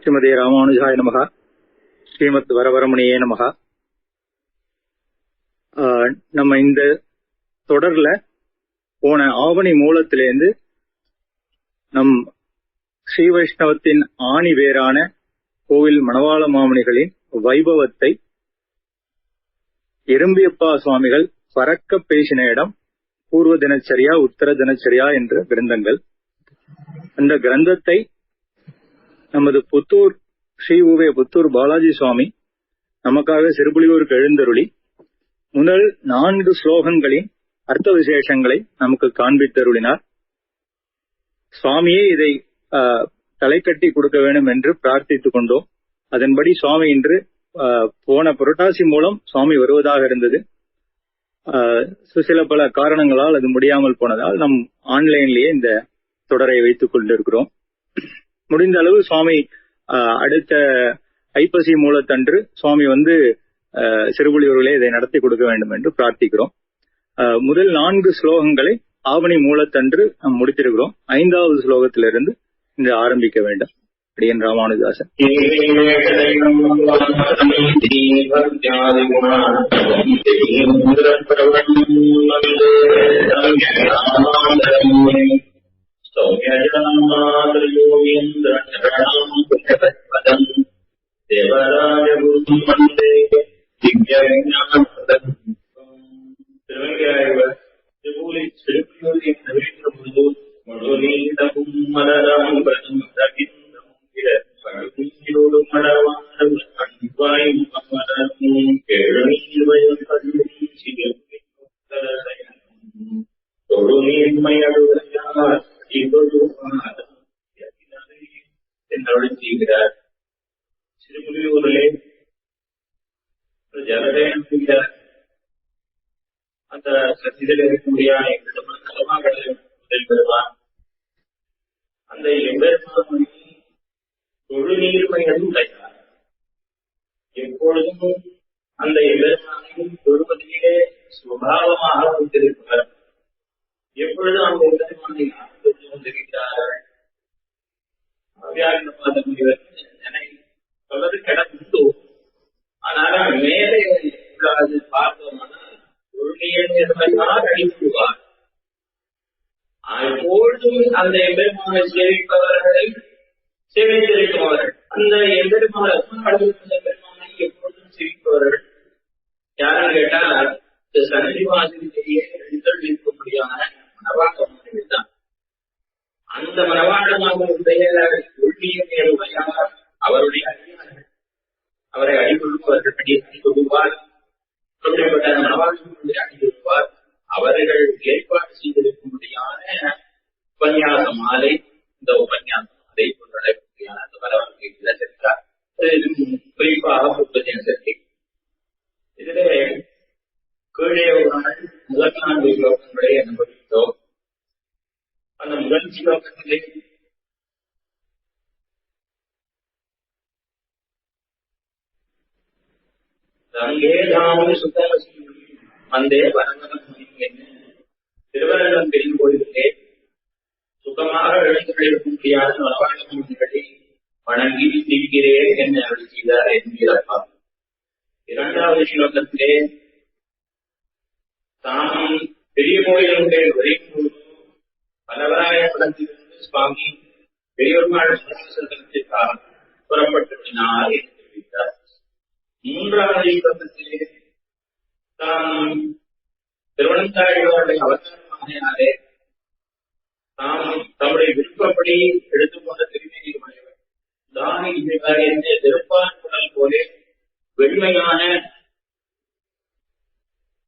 ஸ்ரீமதே ராமானுஜாய நமகா. ஸ்ரீமத் வரவரமணியே நமகா. நம்ம இந்த தொடர்ல போன ஆவணி மூலத்திலேருந்து நம் ஸ்ரீ வைஷ்ணவத்தின் ஆணி வேரான கோவில் மணவாள மாமுனிகளின் வைபவத்தை எறும்பியப்பா சுவாமிகள் பறக்க பேசின இடம் பூர்வ தினச்சரியா உத்தர தினச்சரியா என்ற கிரந்தங்கள். அந்த கிரந்தத்தை நமது புத்தூர் ஸ்ரீ உவே புத்தூர் பாலாஜி சுவாமி நமக்காக சிறுபுலியூருக்கு எழுந்தருளி முதல் 4 ஸ்லோகங்களின் அர்த்த விசேஷங்களை நமக்கு காண்பித்தருளினார். சுவாமியே இதை தலைக்கட்டி கொடுக்க வேண்டும் என்று பிரார்த்தித்துக் கொண்டோம். அதன்படி சுவாமி இன்று போன புரட்டாசி மூலம் சுவாமி வருவதாக இருந்தது. சில பல காரணங்களால் அது முடியாமல் போனதால் நம் ஆன்லைன்லயே இந்த தொடரை வைத்துக் கொண்டிருக்கிறோம். முடிந்த அளவு சுவாமி அடுத்த ஐப்பசி மூலத்தன்று சுவாமி சிறுபுலியூர்களே இதை நடத்தி கொடுக்க வேண்டும் என்று பிரார்த்திக்கிறோம். முதல் 4 ஸ்லோகங்களை ஆவணி மூலத்தன்று நாம் முடித்திருக்கிறோம். 5வது ஸ்லோகத்திலிருந்து இன்று ஆரம்பிக்க வேண்டும். அடியன் ராமானுஜாசன். அந்த சத்தியில் இருக்கக்கூடிய அந்த எம்பெருமானை தொழுநீர்மையது உடையார். எப்பொழுதும் அந்த எம்பெருமானை தொழுவதிலே சுபாவமாக வைத்திருக்கிறார். எப்பொழுதும் அந்த எம்பெருமானை தொழுது கொண்டிருக்கிறார்கள். சொல்றது கிடக்கு. ஆனால மேலே பார்த்தோம்னா அழிப்புவார். எப்பொழுதும் அந்த எம்பெருமானை சேவிப்பவர்களை சேவித்திருப்பவர்கள், அந்த எம்பெருமானை எப்பொழுதும் சேவிப்பவர்கள் யாரும் கேட்டால் சன்னிவாசத்திலேயே எழுந்தருளிக்க முடியாத மணவாளமானவர்கள் தான். அந்த மணவாளமானவருடைய உள்வியமையார் அவருடைய அடியார்கள் அவரை அடிக்கொள்வார்கள், அடிக்கொள்வார். அப்படிப்பட்ட மணவாளர்களுடைய அடிக்கொள்வார். அவர்கள் ஏற்பாடு செய்திருக்கும்படியான உபன்யாச மாலை, இந்த உபன்யாச மாலை கொண்டாடக்கூடியான அந்த வரவழைப்பு சென்றார். குறிப்பாக உபதேசத்தை இதிலே கீழே ஒரு நாள் முதல் 4 ஸ்லோகங்களை அனுபவித்தோம். அந்த முதல் ஸ்லோகத்திலே அங்கேதாமு சுத்தமசி வந்தே வரங்கமணி என்ன திருவரங்கம் பெரிய கோயிலே சுகமாக எழுந்திருக்கும் முடியாத மனவாளங்களை வணங்கி தீர்க்கிறேன் என்ன அருள் செய்தார் என்கிறார். 2வது ஸ்லோகத்திலே தாம் பெரிய கோயிலுடைய வரைக்கும் பலவராய படத்திலிருந்து சுவாமி பெரியொருமாள் சந்தர்ப்பத்திற்காக புறப்பட்டுவினார் என்று தெரிவித்தார். 3வது ஸ்லோகத்திலே தாம் திருவண்ணாமலையுடைய அவதாரமானாலே தாம் தம்முடைய விருப்பப்படி எடுத்துக்கொண்ட திருமேனியை உடையவர் தானி என்ற திருப்பான் குடல் போலே வெண்மையான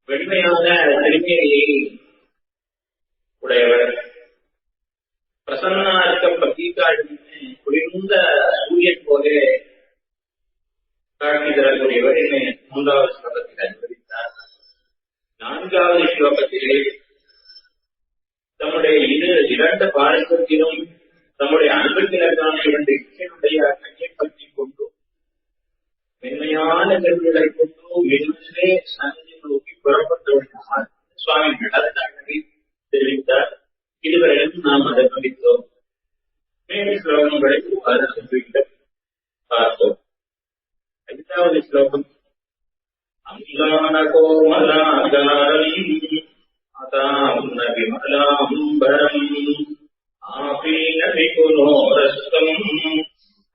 திருமேனியை உடையவர். பிரசன்னார்க்க பிரதீகாவின் குளிர்ந்த சூரியன் போலே காட்சி தரக்கூடியவர் என்னை 3வது ஸ்லோகத்தில் அனுபவித்தார். 4வது ஸ்லோகத்திலே தம்முடைய 2 பாரம்பரியத்திலும் தம்முடைய அன்புக்கினருக்கான 2 இச்சையுடைய கையை பற்றி கொண்டு மென்மையான கருவிகளை கொண்டு மெதுவே சந்தை நோக்கி புறப்பட்டவர்கள் சுவாமி நடந்தாகவே தெரிவித்தார். இதுவரையும் நாம் அதை படித்தோம். மேலும் ஸ்லோகங்களை அனுபவித்தோம். இரண்டாவது ஸ்லோகம். அம்லானகோமலாகாரம் அதாம்ன விமலாம்பரம் ஆபீன விபுலோரஸ்தம்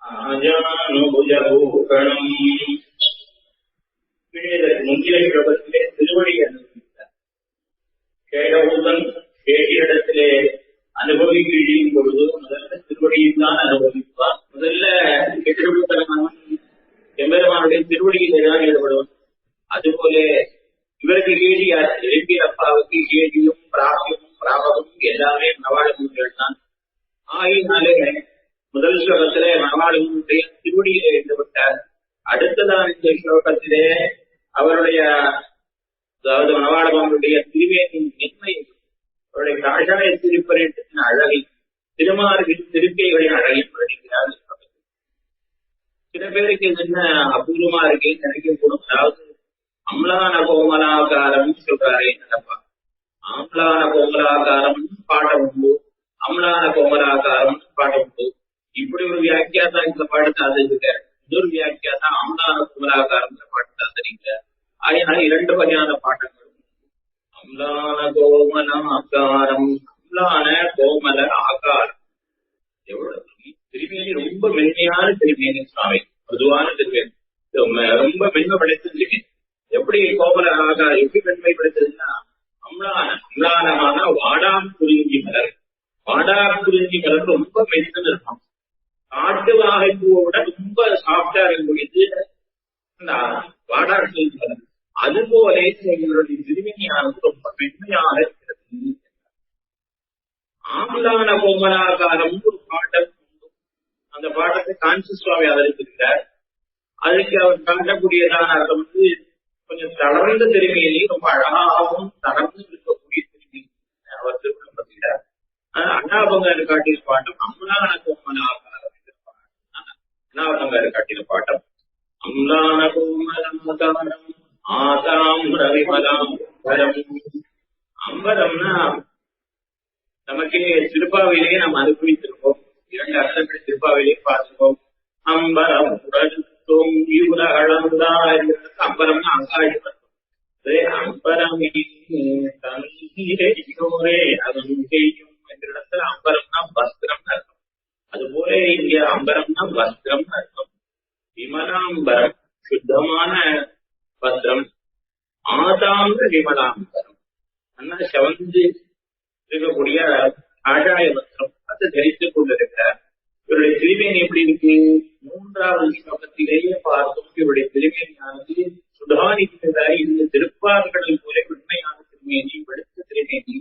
ஆஜானுபுஜபூஷணம். முந்திய ஸ்லோகத்திலே திருவடி அனுபவித்தார். கேடவுடன் கேட்டிடத்திலே அனுபவிக்கும் பொழுது முதல்ல திருவடியில் தான் அனுபவிப்பார். முதல்ல கெட்டிடத்தனமானவன் எம்பெருமானுடைய திருவடியிலே தான் ஈடுபடுவான். அதுபோல இவருக்கு கேடியார் எழுப்பிய அப்பாவுக்கு கேடியும் பிராபியமும் பிராபகமும் எல்லாமே மனவாளமும் தான். ஆகினாலே முதல் ஸ்லோகத்திலே மனவாளமுடைய திருவடியிலே ஈடுபட்டார். அடுத்ததான் இந்த ஸ்லோகத்திலே அவருடைய அதாவது மனவாளமுடைய திருவேனின் மென்மை, அவருடைய காஷாய திருப்பரேட்டத்தின் அழகை, திருமார்பின் திருக்கைகளின் அழகை படிக்கிறார். சில பேருக்கு இது என்ன அபூர்வமா இருக்கேன்னு நினைக்கக்கூடும். அதாவது அம்லான கோமலாகாரம் சொல்றாரே நடப்பா. ஆம்லான கோமலாகாரம் பாடம் உண்டு, அம்லான கோமலாகாரம் பாடம் உண்டு. இப்படி ஒரு வியாக்கியாதான் இந்த பாடத்தை ஆதரிக்கிறார். இன்னொரு வியாக்கியாதான் அம்லான கோமலாகாரம் பாடத்தை ஆதரிக்கிறார். ஆகினால் இரண்டு வகையான பாட்டங்கள். அம்லான கோமல ஆகாரம், அம்லான கோமல ஆகாரம். எவ்வளவு திருமேனி ரொம்ப மென்மையான திருமேனி சுவாமி, பொதுவான திருமேனி, ரொம்ப மென்மை படைத்த திருமேனி. எப்படி கோமல ஆகாரம் எப்படி மென்மை படைத்ததுன்னா அம்லானமான வாடாக்குறிஞ்சி மலர். வாடாக்குறிஞ்சி மலர் ரொம்ப மென்னு இருக்கும். காட்டு வாகை பூவோட ரொம்ப சாஃப்டா இருக்கக்கூடியது அந்த வாடாக்குறிஞ்சி மலர். அதுபோல எங்களுடைய திருமேனியானது ரொம்ப மென்மையாக இருக்கிறது. ஆம்லான கோமலாகாரம் ஒரு பாட்டம், அந்த பாடத்தை காஞ்சி சுவாமி ஆதரித்திருக்கிறார். அதுக்கு அவர் காட்டக்கூடியதான அர்த்தம் வந்து கொஞ்சம் தளர்ந்த திருமையிலே ரொம்ப அழகாகவும் தளர்ந்து இருக்கக்கூடிய திருமையை அவர் திருமணம் படுகிறார். அண்ணாபங்காரு காட்டிய பாட்டம் அம்லான கோமலாகாரம் என்ற பாடம். அண்ணாபங்காரு காட்டிய பாட்டம் அம்லான கோமலாகாரம் ஆதாம் ரவிமலாம் அம்பரம். அம்பரம்னா நமக்கே திருப்பாவிலேயே நாம் அனுபவித்திருக்கோம். இரண்டு அர்த்தங்கள் திருப்பாவிலேயே பார்த்துக்கோம். அம்பரம் உடலும் இவுலகளந்தா அம்பரம்னா ஆகாயம். அம்பரமே அதன் செய்யும் என்ற இடத்துல அம்பரம்னா வஸ்திரம் அர்த்தம். அதுபோல இங்க அம்பரம்னா வஸ்திரம் அர்த்தம். விமலாம்பரம் சுத்தமான வஸ்திரம். ஆதாம் விமலாம்பரம் அண்ணா செவந்து இருக்கக்கூடிய ஆகாய வஸ்திரம் அதை தரித்துக் கொண்டிருக்கிறார். இவருடைய திருமேனி எப்படி இருக்கு? மூன்றாவது ஸ்லோகத்திலேயே பார்த்தும் இவருடைய திருமேனியானது சுதாரிக்கிறதாய் இந்த திருப்பார்களில் போல உண்மையான திருமேனி, வெளுத்த திருமேனி.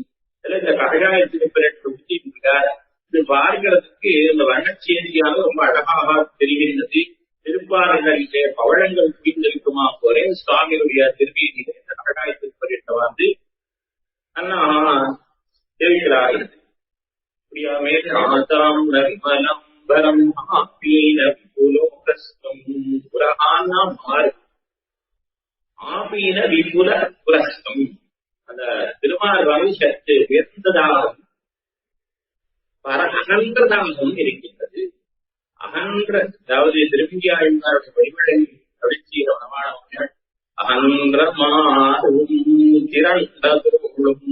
இதுல இந்த கடாய திருப்பரேட்டை ஊற்றி இருக்கிறார். இது பார்க்கிறதுக்கு இந்த வண்ணச்சேரியாக ரொம்ப அழகாக தெரிகின்றது. திருப்பார்களிலே பவழங்கள் புரிந்திருக்குமா போலே சுவாமியுடைய திருமேனியில இந்த கடாய திருப்பரேட்டை வந்து அண்ணா தெரிகிறார்கள். அந்த திருமார்பாவை சற்று உயர்ந்ததாகவும் அகன்றதாகவும் இருக்கின்றது. அகன்ற அதாவது திரும்பியாழ்வாருடைய வழிபடை அழிச்சிய வனமானவர்கள் அகன்றமாறும் திறந்தோளும்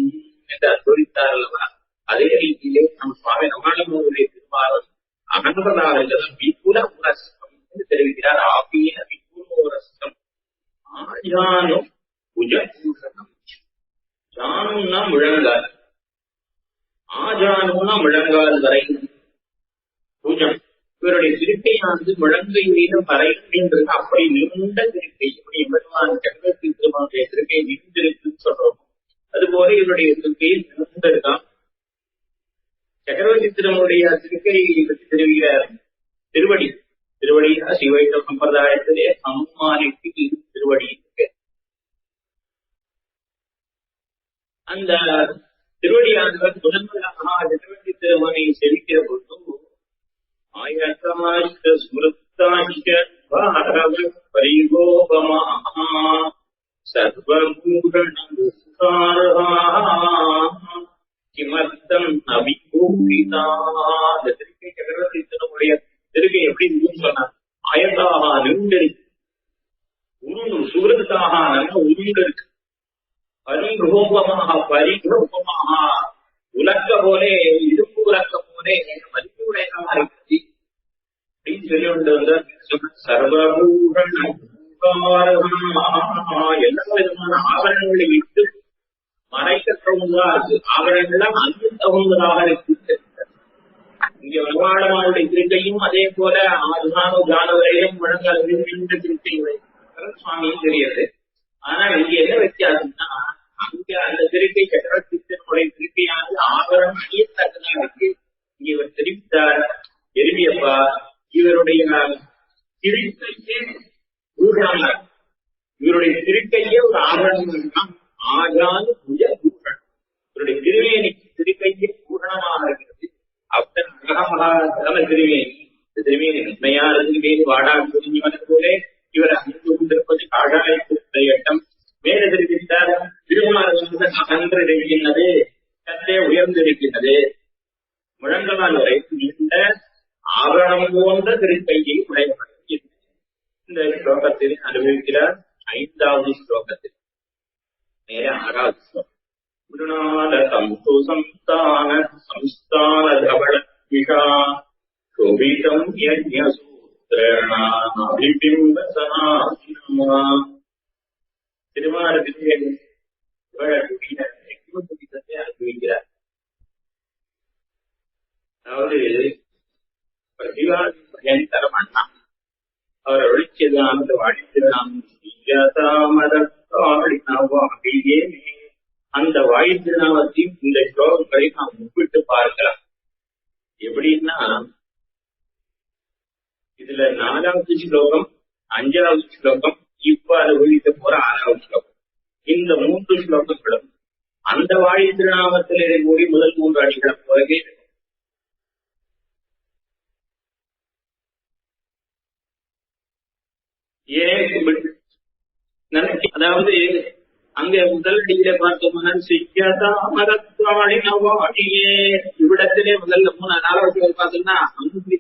என்று அனுபவித்தார் அல்லவா? அதே ரீதியிலே நம் சுவாமி ரமணனுடைய திருமாவளவன் அகன்றதாக விபுல உரஸ்தம் என்று தெரிவிக்கிறார். ஆபீன விபுலோரஸ்தம் ஆஜானும் புஜபூஷணம். ஜானும்னா முழங்கால், ஆஜானும்னா முழங்கால் வரை பூஜம். இவருடைய திருக்கையானது முழங்கை மீது வரைகின்றது. அப்படி நீண்ட திருக்கை, இப்படி எம்பெருமான் சக்கரவர்த்தி திருமாவுடைய திருக்கை நீண்டிருக்குன்னு சொல்றோம். அதுபோல இவருடைய திருக்கையில் நிமிர்ந்திருக்கான். சக்கரவர்த்தி திருமனுடைய திருக்கை பற்றி தெரிவிக்கிற திருவடி, திருவடியா சிவைத்த சம்பிரதாயத்திலே சம்மானிக்கு திருவடி இருக்கு. அந்த திருவடியானவர் முதன்மையாக சக்கரவர்த்தி திருமனை செவிக்கிற பொழுது ஆயத்தாஷ்ட ஸ்மிருத்தாஷ்ட பரிகோபமாக சர்வபூஷணம் கிமர்த்தம் அபிகோபிதா. அந்த திருக்கை சக்கரவர்த்தி திருமுடைய திருக்கை எப்படி இருக்குன்னு சொன்னார். ஆயத்தாக நின்று சுகிருத்தாக நல்ல உண்டு இருக்கு. பரிரூபமாக பரிரூபமாக உலக்க போலே இருப்பு உலக்க போலே மதிப்புடையதாக இருக்கு அப்படின்னு சொல்லி கொண்டு வந்து சர்வபூஷண எல்லா விதமான ஆபரணங்களை விட்டு மறைக்கத்தகுந்ததாக ஆபரணங்கள்லாம் அங்கு தகுந்ததாக இருக்கு. இங்க வனவாளமானுடைய திருக்கையும் அதே போல ஜானவரையிலும் முழங்கால் திருக்கை சுவாமியும் தெரியாது. ஆனா இங்க என்ன வித்தியாசம்னா, அங்க அந்த திருக்கை சக்கரத்தினுடைய திருக்கையானது ஆபரணம் அணியத்தக்கதாக இருக்கு. இங்க இவர் தெரிவித்தார் எருமியப்பா இவருடைய திருக்கையே பூஷணம், இவருடைய திருக்கையே ஒரு ஆபரணம் ஆகாது புஜ பூஷணம். இவருடைய திருவேணிக்கு திருக்கையே பூஷணமாக இருக்கிறது. அத்தனை அழகமாக திருவேணி, இந்த திருவேணி உண்மையான திருவேணி வாடாக புரிஞ்சவன போலே இவர் அணிந்து கொண்டிருப்பது காடாயத்திருந்த எட்டம். மேல தெரிவித்தார் திருமாவளவன் அகன்றிருக்கின்றது, சற்றே உயர்ந்திருக்கின்றது. முழங்கலால் வரை நீண்ட ஆபரணம் போன்ற திருக்கையை உடையப்படுகிறது. இந்த ஸ்லோகத்தில் அனுபவிக்கிறார். 5வது ஸ்லோகத்தில் மேலே 6வது ஸ்லோகம். மృణాలతంతు సంస్థాన సంస్థాన ధవళ విషా శోభితం యజ్ఞసూత్రేణాభిబింబ సనాసినమా. திருமாவளவன் அனுபவிக்கிறார். அதாவது பிரதிவாதி பயன்தரமானா அவர் ஒழிச்சதான வாடித்திருநாம் அந்த வாயு திருநாமத்தையும் இந்த ஸ்லோகங்களை நாம் ஒப்பிட்டு பார்க்கலாம். எப்படின்னா, இதுல 4வது ஸ்லோகம் 5வது ஸ்லோகம் இப்ப அதை ஒழித்து போற 6வது ஸ்லோகம். இந்த 3 ஸ்லோகங்களும் அந்த வாயு திருநாமத்தில் கூடி முதல் 3 அடிகளை போலவே இருக்கும். ஏன் அதாவது அங்க முதல் அடியில பார்த்தோம்னா செய்யாதாமரத்தாழினவாடியே இவ்விடத்திலே முதல்ல 4வது பார்த்தோம்னா அங்கிரி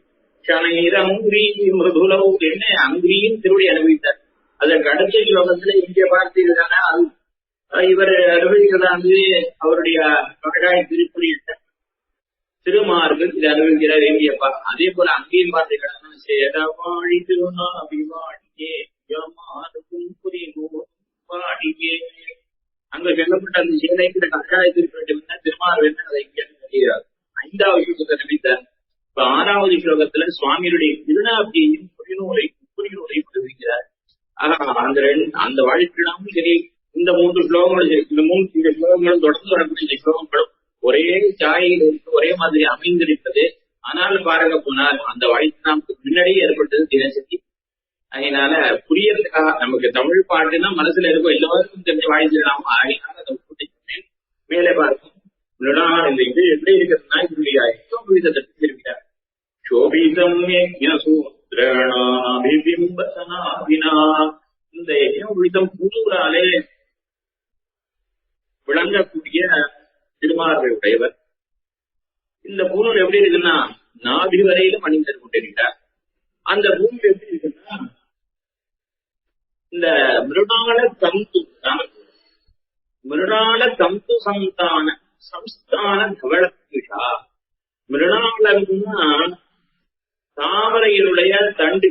மிருதுலவு என்ன அங்கிரியும் திருவடி அனுபவித்தார். அதற்கு அடுத்த ஸ்லோகத்துல இங்கே பார்த்தீங்கன்னா இவர் அனுபவிக்கிறாந்து அவருடைய பகடாய திருப்பணியிட்ட திருமார்கள் இதை அனுபவிக்கிறார் எங்கியப்பா. அதே போல அங்கேயும் பார்த்தீங்கன்னா சேடவாழி திருநாபிவாடியே அங்க சொல்லப்பட்ட அந்த சேலைக்கு கட்டாய திருப்பி திருமாறு அதை இங்கே சொல்கிறார். 5வது ஸ்லோகத்தை நம்பித்தார். இப்ப 6வது ஸ்லோகத்துல சுவாமியுடைய திருநாபியையும் புரிநூலையும் தெரிவிக்கிறார். அந்த வாழ்க்கையிலும் சரி, இந்த 3 ஸ்லோகங்களும் சரி, இந்த ஸ்லோகங்களும் தொடர்ந்து வரக்கூடிய இந்த ஸ்லோகங்களும் ஒரே சாயையில் இருக்கு, ஒரே மாதிரி அமைந்திருப்பது. ஆனால் பாருங்க போனால் அந்த வாழ்க்கை நமக்கு முன்னாடியே ஏற்பட்டது தினசரி. அதனால புரியறதுக்காக நமக்கு தமிழ் பாட்டுன்னா மனசுல இருக்கும், எல்லாருக்கும் தெரிஞ்ச வாழ்க்கையிலாம் ஆகினால அதை சொன்னேன். மேலே பார்க்கும் இந்த இது எப்படி இருக்கிறதுனா இதனுடைய விதத்தை தெரிவிக்கிறார். சோபிதம் இந்த யஜ்ஞோபிதம் பூராலே விளங்கக்கூடிய திருமார்பை உடையவர். இந்த பூணூல் எப்படி இருக்குன்னா நாபி வரையிலும் அணிந்து கொண்டிருக்கிறார். அந்த பூமி எப்படி இருக்குன்னா இந்த மிருணால தந்து சந்தான சம்ஸ்தான கவளத்துஷா. மிருணாலன்னா தாமரையினுடைய தண்டு.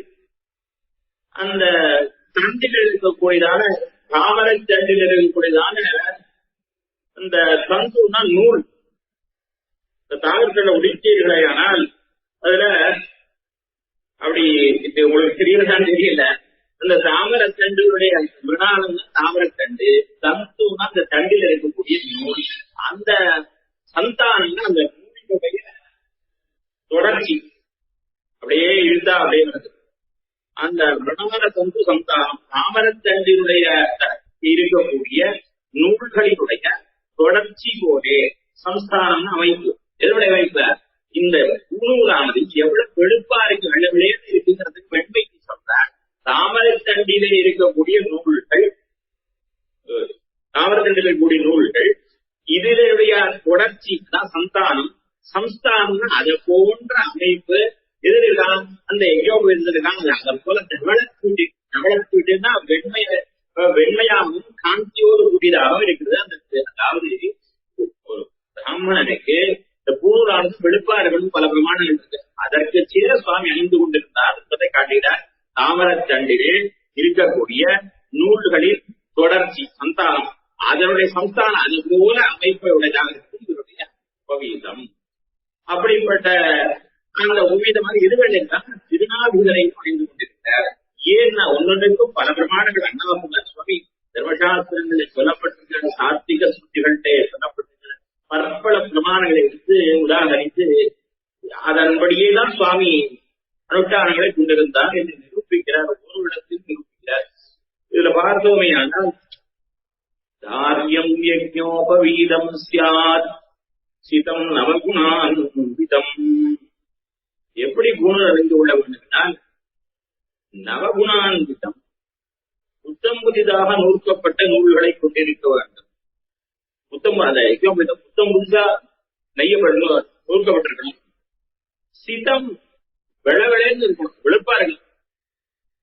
அந்த தண்டில் இருக்கக்கூடியதான தாமரை தண்டில் இருக்கக்கூடியதான அந்த தந்துனா நூல். தாவரத்துல உடிச்சீர்களே ஆனால் அதுல அப்படி உங்களுக்கு தெரியறதான்னு தெரியல. அந்த தாமரத்தண்டுடைய மிருணாலம் தாமரத்தண்டு, தந்துனா அந்த தண்டில் இருக்கக்கூடிய நூல். அந்த சந்தானம்னா அந்த நூலினுடைய தொடர்ச்சி அப்படியே இழுத்தா அப்படியே நடக்குது. அந்த மிருணால தந்து சந்தானம் தாமரத்தண்டினுடைய இருக்கக்கூடிய நூல்களினுடைய தொடர்ச்சி போலே சம்ஸ்தானம்னு அமைப்பு. எதனுடைய அமைப்பு? இந்த பூநூலானது எவ்வளவு வெளுப்பா இருக்கு, வெள்ள விளையாட்டு இருக்குங்கிறதுக்கு வெண்மைக்கு சொல்றார். தாமரத்தண்டிலே இருக்கக்கூடிய நூல்கள், தாமரத்தண்டில் இருக்கக்கூடிய நூல்கள் இதனுடைய தொடர்ச்சி தான் சந்தானம். சம்ஸ்தானம்னா அதை போன்ற அமைப்பு. எதிர்காலம் அந்த எங்கேயோ இருந்திருக்காங்க. அதை போல தவளத்தீட்டுன்னா வெண்மையை வெண்மையாகவும் காந்தியோடு கூடியதாகவும் இருக்கிறது. அந்த அதாவது ஒரு பிராமணனுக்கு இந்த பூணூலானது வெளுப்பார்களும் பல பிரமாணங்கள் இருக்கு. அதற்கு சேர சுவாமி அணிந்து கொண்டிருந்தார் என்பதை காட்டுகிறார். தாமரத்தண்டிலே இருக்கக்கூடிய நூல்களில் தொடர்ச்சி சந்தானம், அதனுடைய சந்தானம் அது போல அமைப்பை உடையதாக இருக்கும் இதனுடைய உபவீதம். அப்படிப்பட்ட அந்த உபவீதமாக இருவன் என்றால் திருநாபிகரை அணிந்து கொண்டிருக்கிறார். ஏன்னா ஒன்னொன்றுக்கும் பல பிரமாணங்கள் அண்ணாமலை சுவாமி தர்மசாஸ்திரங்களில் சொல்லப்பட்டிருக்கிற சாத்திக சுத்திகள்கிட்ட சொல்லப்பட்டிருக்கிற பற்பல பிரமாணங்களை எடுத்து உதாகரித்து அதன்படியே தான் சுவாமி அனுஷ்டானங்களை கொண்டிருந்தார் என்று நிரூபிக்கிறார். ஒரு இடத்தில் நிரூபிக்கிறார். இதுல பார்த்தோமே ஆனால் தாரியம் யஜ்ஞோபவீதம் ஸ்யாத் சிதம் நவகுணான்விதம். எப்படி குணம் அறிந்து கொள்ள வேண்டுமென்றால் நவகுணான்விதம் புத்தம் புதிதாக நூற்கப்பட்ட நூல்களை கொண்டிருக்க வேண்டும். புத்தம் அந்த புத்தம் புதிதா நூற்கப்பட்டிருக்கணும். சிதம் வெளவெளன்னு இருக்கணும், வெளுப்பார்கள்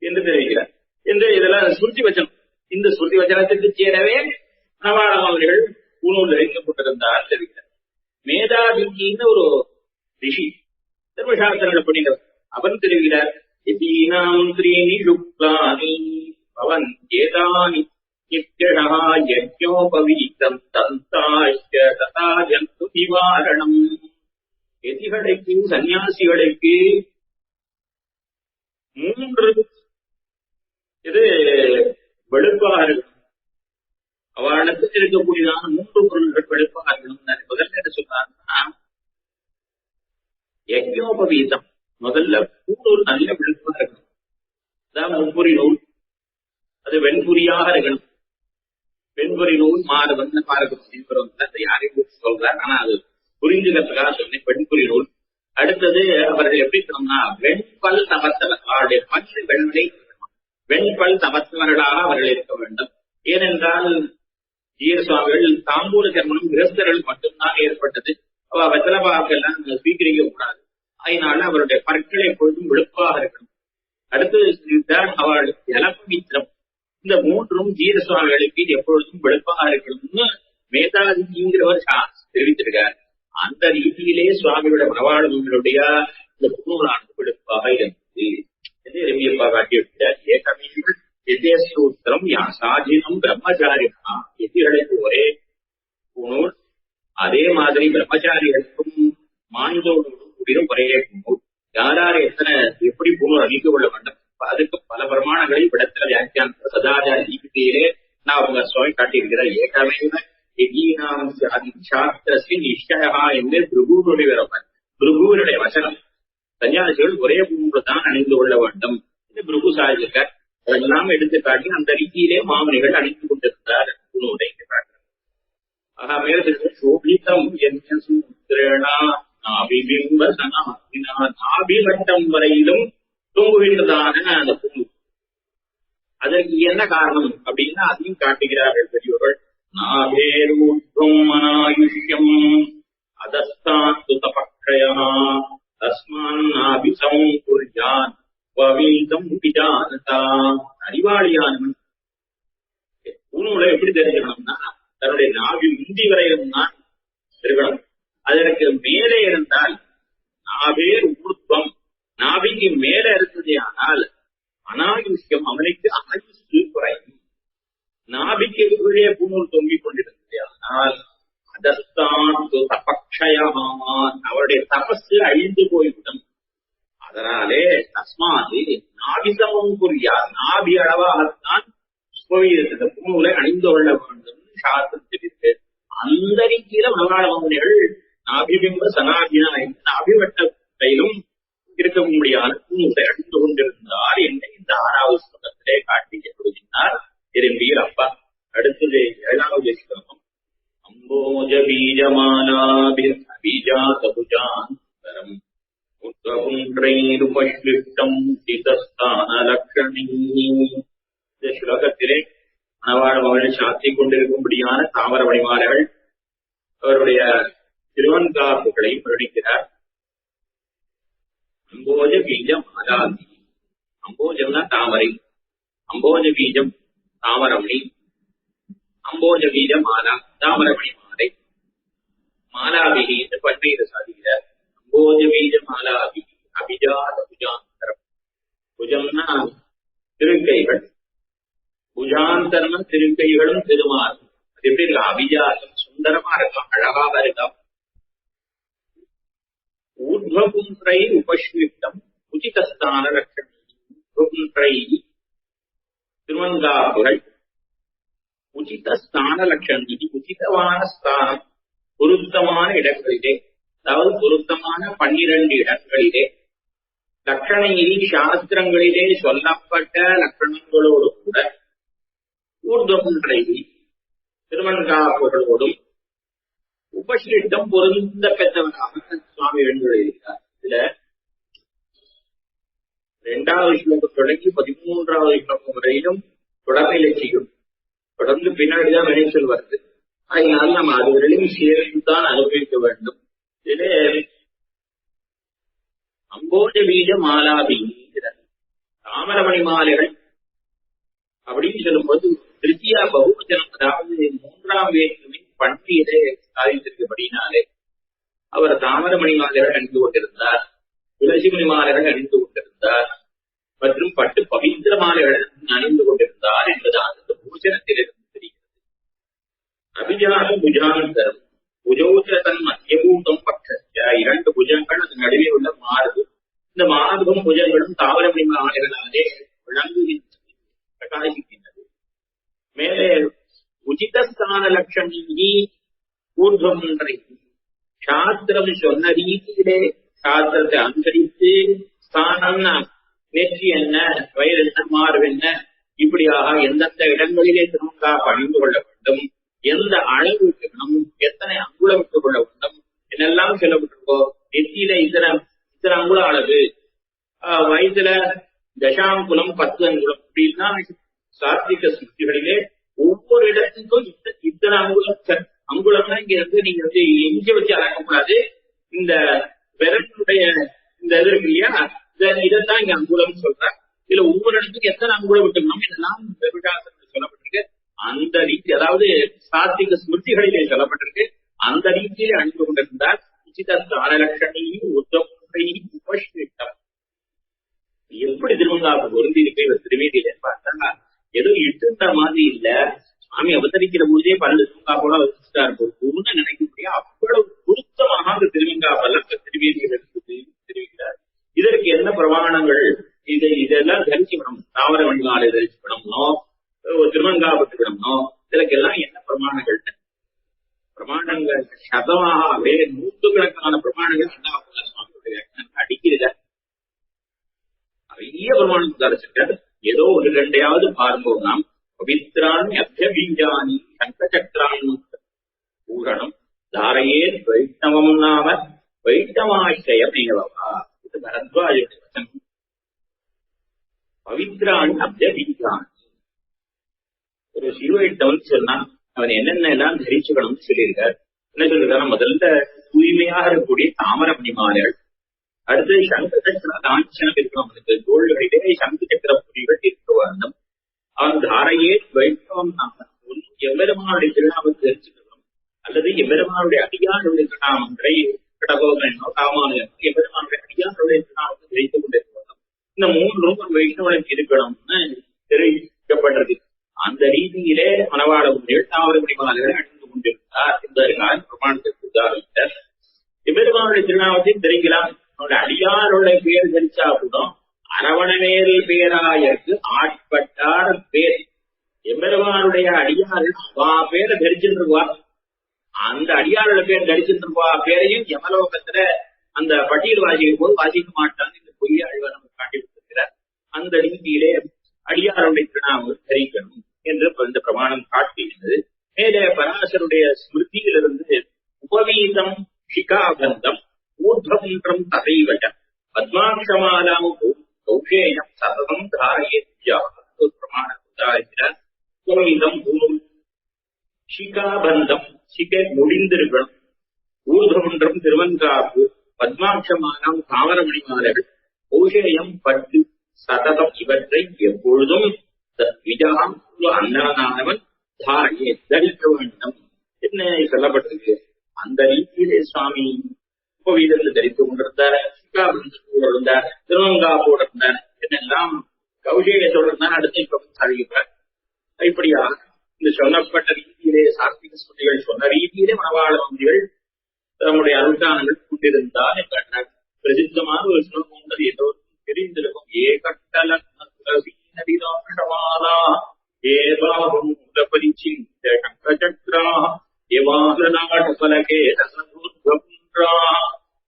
என்று தெரிவிக்கிறார். என்று இதெல்லாம் சுருதி வச்சனம். இந்த சுருதி வச்சனத்திற்கு சேரவே நவாளம் அவர்கள் பூணூல் வைக்கப்பட்டிருந்தார் தெரிவிக்கிறார். மேதாதின்னு ஒரு ரிஷி தர்மசாஸ்திரங்களை பண்ணினவர். அவன் தெரிவிக்கிறார். யதீனாம் த்ரீணி சுக்லானி பவன் ஏதானி நித்யஷா யஜ்ஞோபவீதம் தந்தாஸ்ய ததா ஜந்து நிவாரணம். எதிகளுக்கு சன்னியாசிகளுக்கு 3 இது வெளுப்பாக இருக்கணும். அவளுக்கு இருக்கக்கூடியதான 3 பொருள்கள் வெளுப்பாக இருக்கணும். முதல்ல என்ன சொல்றாங்கன்னா யஜ்ஞோபவீதம், முதல்ல பூணூல் நல்ல வெளுப்பாக இருக்கணும். அதான் முன்புரி நூல், அது வெண்புரியாக இருக்கணும். வெண்புரி நூல் மாறுவன்னு பார்க்க யாரையும் சொல்றார். ஆனா அது புரிஞ்சுக்கிறதுக்காக சொன்னேன். வெண்புரி நூல். அடுத்தது அவர்கள் எப்படி சொன்னா வெண்பல் தமத்தவர், அவருடைய பற்று வெண்மை வெண்பல் தமத்தவர்களாக அவர்கள் இருக்க வேண்டும். ஏனென்றால் ஜீர சுவாமிகள் தாம்பூல கர்மணம் கிரஸ்தர்கள் மட்டும்தான் ஏற்பட்டது. அவ வெத்தலை பாக்கெல்லாம் ஸ்வீகரிக்க கூடாது. அதனால அவருடைய பற்களை எப்பொழுதும் வெளுப்பாக இருக்கணும். அடுத்தது அவள் ஜலபவித்திரம். இந்த 3ம் ஜீர சுவாமிகளுக்கு எப்பொழுதும் வெளுப்பாக இருக்கணும்னு மேதாதிங்கிறவர் தெரிவித்திருக்கார். அந்த ரீதியிலே சுவாமிகளுடைய மனவாளர்களுடைய இந்த பூணூலானது வெளுப்பாக இருந்தது என்று ரவியப்பா காட்டியிருக்கிறார். ஏகமீகள் எதேசூத்திரம் சாஜினம் பிரம்மச்சாரியா. எதிகளுக்கு ஒரே பூணூல், அதே மாதிரி பிரம்மச்சாரிகளுக்கும் மாநிலோடு கூடியும் ஒரே பூணூல். யாராரு எப்படி பூணூல் அணிந்து கொள்ள வேண்டும் அதுக்கு பல பிரமாணங்களை விடத்துல வியாக்கியான சதாச்சார தீபிகையிலே நான் அவங்க சுவாமி காட்டியிருக்கிறார். ஏகமேவ யதீனாம் சாஸ்திரஸ்ய நிச்சயா என்று பிருகுனுடைய பிருகுவனுடைய வசனம். சன்னியாசிகள் ஒரே பூணூல் தான் அணிந்து கொள்ள வேண்டும் என்று பிருகு சாதிச்சிருக்கார். அதெல்லாம் எடுத்து காட்டி அந்த ரீதியிலே மாமனிகள் அணிந்து கொண்டிருந்தார் பூணூலை காட்டுறார். ஆக மேல சோபிதம் நாபிமட்டம் வரையிலும் தூங்குகின்றதான அந்த பூணூல். அதற்கு என்ன காரணம் அப்படின்னா அதையும் காட்டுகிறார்கள் பெரியவர்கள். நாபேரூர்த்வம் அநாயுஷ்யம் அதஸ்தாத்து தபக்ஷயா தஸ்மான் நாபிசம் குர்யான் வவீதம் பிஜானதா. அறிவாளியானவன் பூணூலை எப்படி தெரிஞ்சுக்கணும்னா தன்னுடைய நாபி முந்தி வரையிலும் தான் இருக்கணும். அதற்கு மேலே இருந்தால் நாபேர் ஊர்த்வம், நாபிக்கு மேல இருந்ததே ஆனால் அநாயுஷ்யம், அவனுக்கு ஆயுஷ்டு குறையும். நாபிக்கு கீழே பூணூல் தொங்கிக் கொண்டிருந்ததே ஆனால் அதஸ்தான் தபக்ஷயமான், அவருடைய தபசு அழிந்து போய்விடும். அதனாலே தஸ்மாது நாபிசமும் புரியார், நாபி அளவாகத்தான் இந்த பூணூலை அணிந்து கொள்ள வேண்டும் சாஸ்திரம் தெரிவித்து. அந்த ரீதியில மனவாளவங்கள் நாபிபிம்ப சனாபினா என்று நாபிவட்டத்திலும் இருக்க முடியாத பூணூலை அணிந்து கொண்டிருந்தார் என்று இந்த 6வது ஸ்லோகத்திலே காட்டி கொடுக்கின்றார் திரும்பியில் அப்பா. அடுத்தது 7வது ஸ்லோகம். அம்போஜ பீஜமாலாபிர் அபிஜாதபுஜாந்தரம் உத்வகுன்றைருபஷ்லிஷ்டம் சிதஸ்தான லக்ஷணீ. இந்த ஸ்லோகத்திலே மணவாளவர்கள் சாத்தி கொண்டிருக்கும்படியான தாமர வழிமாலைகள் அவருடைய திருவன்காப்புகளை வருணிக்கிறார். அம்போஜ பீஜம் மாலாதி. அம்போஜம்னா தாமரை, அம்போஜ பீஜம் தாமரமணி, அம்போஜ வீர மாலா தாமரமணி மாலை மாலாபிகி என்று பல்வேறு சாதிக்கிறார். அம்போஜ வீர மாலாபிகி அபிஜாத புஜாந்தரம். புஜம்னா திருக்கைகள், புஜாந்தரம் திருக்கைகளும் திருமாறும். அது எப்படி இருக்கா? அபிஜாதம் சுந்தரமா இருக்கான், அழகாக இருக்கான். ஊர்வபுன்றை உபஸ்விட்டம் உச்சிதஸ்தான லட்சணம். ஊர்வபுன்றை திருவங்காப்புகள் உச்சிதஸ்தான லட்சணம். உச்சிதமான ஸ்தானம், பொருத்தமான இடங்களிலே, அதாவது பொருத்தமான 12 இடங்களிலே லட்சணையில் சாஸ்திரங்களிலே சொல்லப்பட்ட லட்சணங்களோடு கூட ஊர்துவன்றை திருவன்காப்புகளோடும் உபஸ்லிட்டம் பொருந்த பெற்றவராக சுவாமி எழுந்துள்ளார். இதுல 2வது ஸ்லோகம் தொடங்கி 13வது ஸ்லோகம் வரையிலும் தொடர்நிலை செய்யும். தொடர்ந்து பின்னாடிதான் வினைச்சொல் வருது. அதனால நம்ம அதுவரையிலும் சேர்த்துதான் அனுபவிக்க வேண்டும். இதிலே அம்போஜ பீஜ மாலாபி தாமரமணி மாலைகள் அப்படின்னு சொல்லும்போது திருத்தியா பகுவச்சனம், அதாவது 3ஆம் வேற்றுமை பண்டிகை சாதித்திருக்கபடினாலே அவர் தாமரமணி மாலைகள் அணிந்து கொண்டிருந்தார், துளசிமணி மாலைகள் அணிந்து கொண்டிருந்தார், மற்றும் பட்டு பவித்திர மாலைகள் அணிந்து கொண்டிருந்தார் என்பதாக அந்த பூஜனத்திலிருந்து தெரிகிறது. அபிஜாதம் புஜாந்தரம் புஜோத்திரதன் மத்தியபூதம் பட்ச 2 புஜங்கள் அது நடுவே உள்ள மார்பு. இந்த மார்பும் புஜங்களும் தாவரமணி மாலைகளாலே விளங்குகின்றது, பிரகாசிக்கின்றது. மேலே உச்சிதஸ்தான லட்சணி ஊர்துவன்றை சாஸ்திரம் சொன்ன ரீதியிலே சாஸ்திரத்தை அனுசரித்து ஸ்தானம்னா நெற்றி என்ன, வயிறு என்ன, மார்பு என்ன, இப்படியாக எந்தெந்த இடங்களிலே திருமங்கா அணிந்து கொள்ள வேண்டும், எந்த அளவு இருக்கணும், எத்தனை அங்குலம் விட்டுக் கொள்ள வேண்டும் என்னெல்லாம் சொல்லப்பட்டிருக்கோ. நெத்தியில இத்தனை அங்குல அளவு, வயதுல தசாங்குலம் 10 அங்குலம், அப்படின்னா சாத்விக ஸ்மிருதிகளிலே ஒவ்வொரு இடத்துக்கும் இத்தனை அங்குலம்னா இங்க இருந்து நீங்க எங்க வச்சு அளக்கக்கூடாது. இந்த விரலுடைய இந்த இது இருக்கு இல்லையா, இதைத்தான் இங்க அங்குலம் சொல்றாங்க. இதுல ஒவ்வொரு இடத்துக்கும் எத்தனை அங்குலம் விட்டுக்கணும் இதெல்லாம் சொல்லப்பட்டிருக்கு. அந்த ரீதி, அதாவது சாத்விக ஸ்மிருதிகளிலே சொல்லப்பட்டிருக்கு. அந்த ரீதியிலே அணிந்து கொண்டிருந்தார். உச்சிதஸ்தான லட்சணியும் உத்தமையும் உபஸ்விட்டம். எப்படி திருவங்காப்பு பொருந்தி இருக்கு திருவேதியில பார்த்தா ஏதோ இட்டுன்ற மாதிரி இல்ல. சுவாமி அவதரிக்கிற போதே 12 திருவங்காப்போட வச்சுட்டார் போன்னு நினைக்க முடியும். அவ்வளவு பொருத்தமாக அந்த திருவங்காப்பெல்லாம் திருவேதியில் இருக்குது தெரிவிக்கிறார். இதற்கு என்ன பிரமாணங்கள்? இதெல்லாம் தரிச்சுக்கணும். தாவரமணி மாலை தரிச்சுக்கணும்னோ, திருவங்காப்பட்டுக்கணும்னோ, இதற்கெல்லாம் என்ன பிரமாணங்கள்? பிரமாணங்கள் சதமாகவே 100கணக்கான பிரமாணங்கள் சுவாமியுடைய அடிக்கிறத நிறைய பிரமாணம் தரிச்சிருக்காரு. ஏதோ 1-2 பார்ப்போம். நாம் பவித்ராணி அபியபீஜானி சங்கச்சக்கராணி பூரணம் தாரையே வைஷ்ணவம் நாம வைஷ்ணவாசிரயமேவா. இது பரத்வாஜுடைய வசனம். பவித்ராணி அபியபீஜானி, ஒரு சிறுவைஷ்ணவன் சொன்னா அவன் என்னென்ன எல்லாம் தரிச்சுக்கணும்னு சொல்லியிருக்கார். என்ன சொல்லிருக்காரு? முதல்ல தூய்மையாக இருக்கக்கூடிய தாமரமணி மாலைகள், அடுத்து சங்க சக்கர லாஞ்சனம் இருக்கணும். அவனுக்கு தோள்களிலே சங்க சக்கர புரிகள் இருக்க வேண்டும். அவன் தாரையே வைஷ்ணவம் நாம, எவ்வளமானுடைய திருநாமத்தை தெரிஞ்சுக்கணும், அல்லது எவ்வளமானுடைய அடியானுடைய திருநாமங்களை கடகோகனோ காமானோ எவ்வளமானுடைய அடியானுடைய திருநாமத்தை தெரிந்து கொண்டிருக்க வேண்டும். இந்த 3 ஒரு வைஷ்ணவனுக்கு இருக்கணும்னு தெரிவிக்கப்பட்டது. அந்த ரீதியிலே மணவாள முனிகள் தாவரமணி மாலைகளை அணிந்து கொண்டிருந்தார் என்பதற்காக பிரமாணத்திற்கு உதாரணம். எவ்வளமானுடைய திருநாமத்தையும் தெரிவிக்கலாம். அவனுடைய அடியாருடைய பேர் தெரிச்சா கூட அரவணவேல் பேராயருக்கு ஆட்பட்டார் பேர். எம்பெருமானுடைய அடியாரு அவா பேரை தரிச்சுருவா. அந்த அடியாரோட பேர் தரிச்சுருவா பேரையும் யமலோகத்துல அந்த பட்டியல் வாசிக்கும் போது வாசிக்க மாட்டான்னு இந்த பொய்ய அழிவை நம்ம காட்டி கொடுத்திருக்கிறார். அந்த ரீதியிலே அடியாருடைய திருநாமம் தரிக்கணும் என்று இந்த பிரமாணம் காட்டுகிறது. மேலே பராசருடைய ஸ்மிருதியிலிருந்து உபவீதம் சிகாபந்தம் ஊர்துவம் ததைவட பத்மாட்சமாலாம் கௌஷேயம் சததம் தாரயேத்யா ஒரு பிரமாணம் உதாரணம். உபவீதம் சிகாபந்தம், சிகை முடிந்திருக்கணும். ஊர்துவம் திருவன்காப்பு, பத்மாட்சமாலாம் தாவரமணி மாலைகள், கௌஷேயம் பட்டு சததம் இவற்றை எப்பொழுதும் அன்னவன் தாரையே தரிக்க கௌஷேயத்தோடு தான் அடுத்த இப்ப சாதிக்கிறார். இப்படியா இந்த சொல்லப்பட்ட ரீதியிலே சாஸ்திக ஸ்மிருதிகள் சொன்ன ரீதியிலே மணவாள மந்திரிகள் தம்முடைய அனுஷ்டானங்கள் கொண்டிருந்தால் என்றார். பிரசித்தமான ஒரு ஸ்லோகம் உண்டது, எல்லோருக்கும் தெரிந்திருக்கும். ஏகட்டல ஏபாபம் பரிச்சிந்த சக்கரா எவாலநாடபலகே ரசதுர்கபுன்றா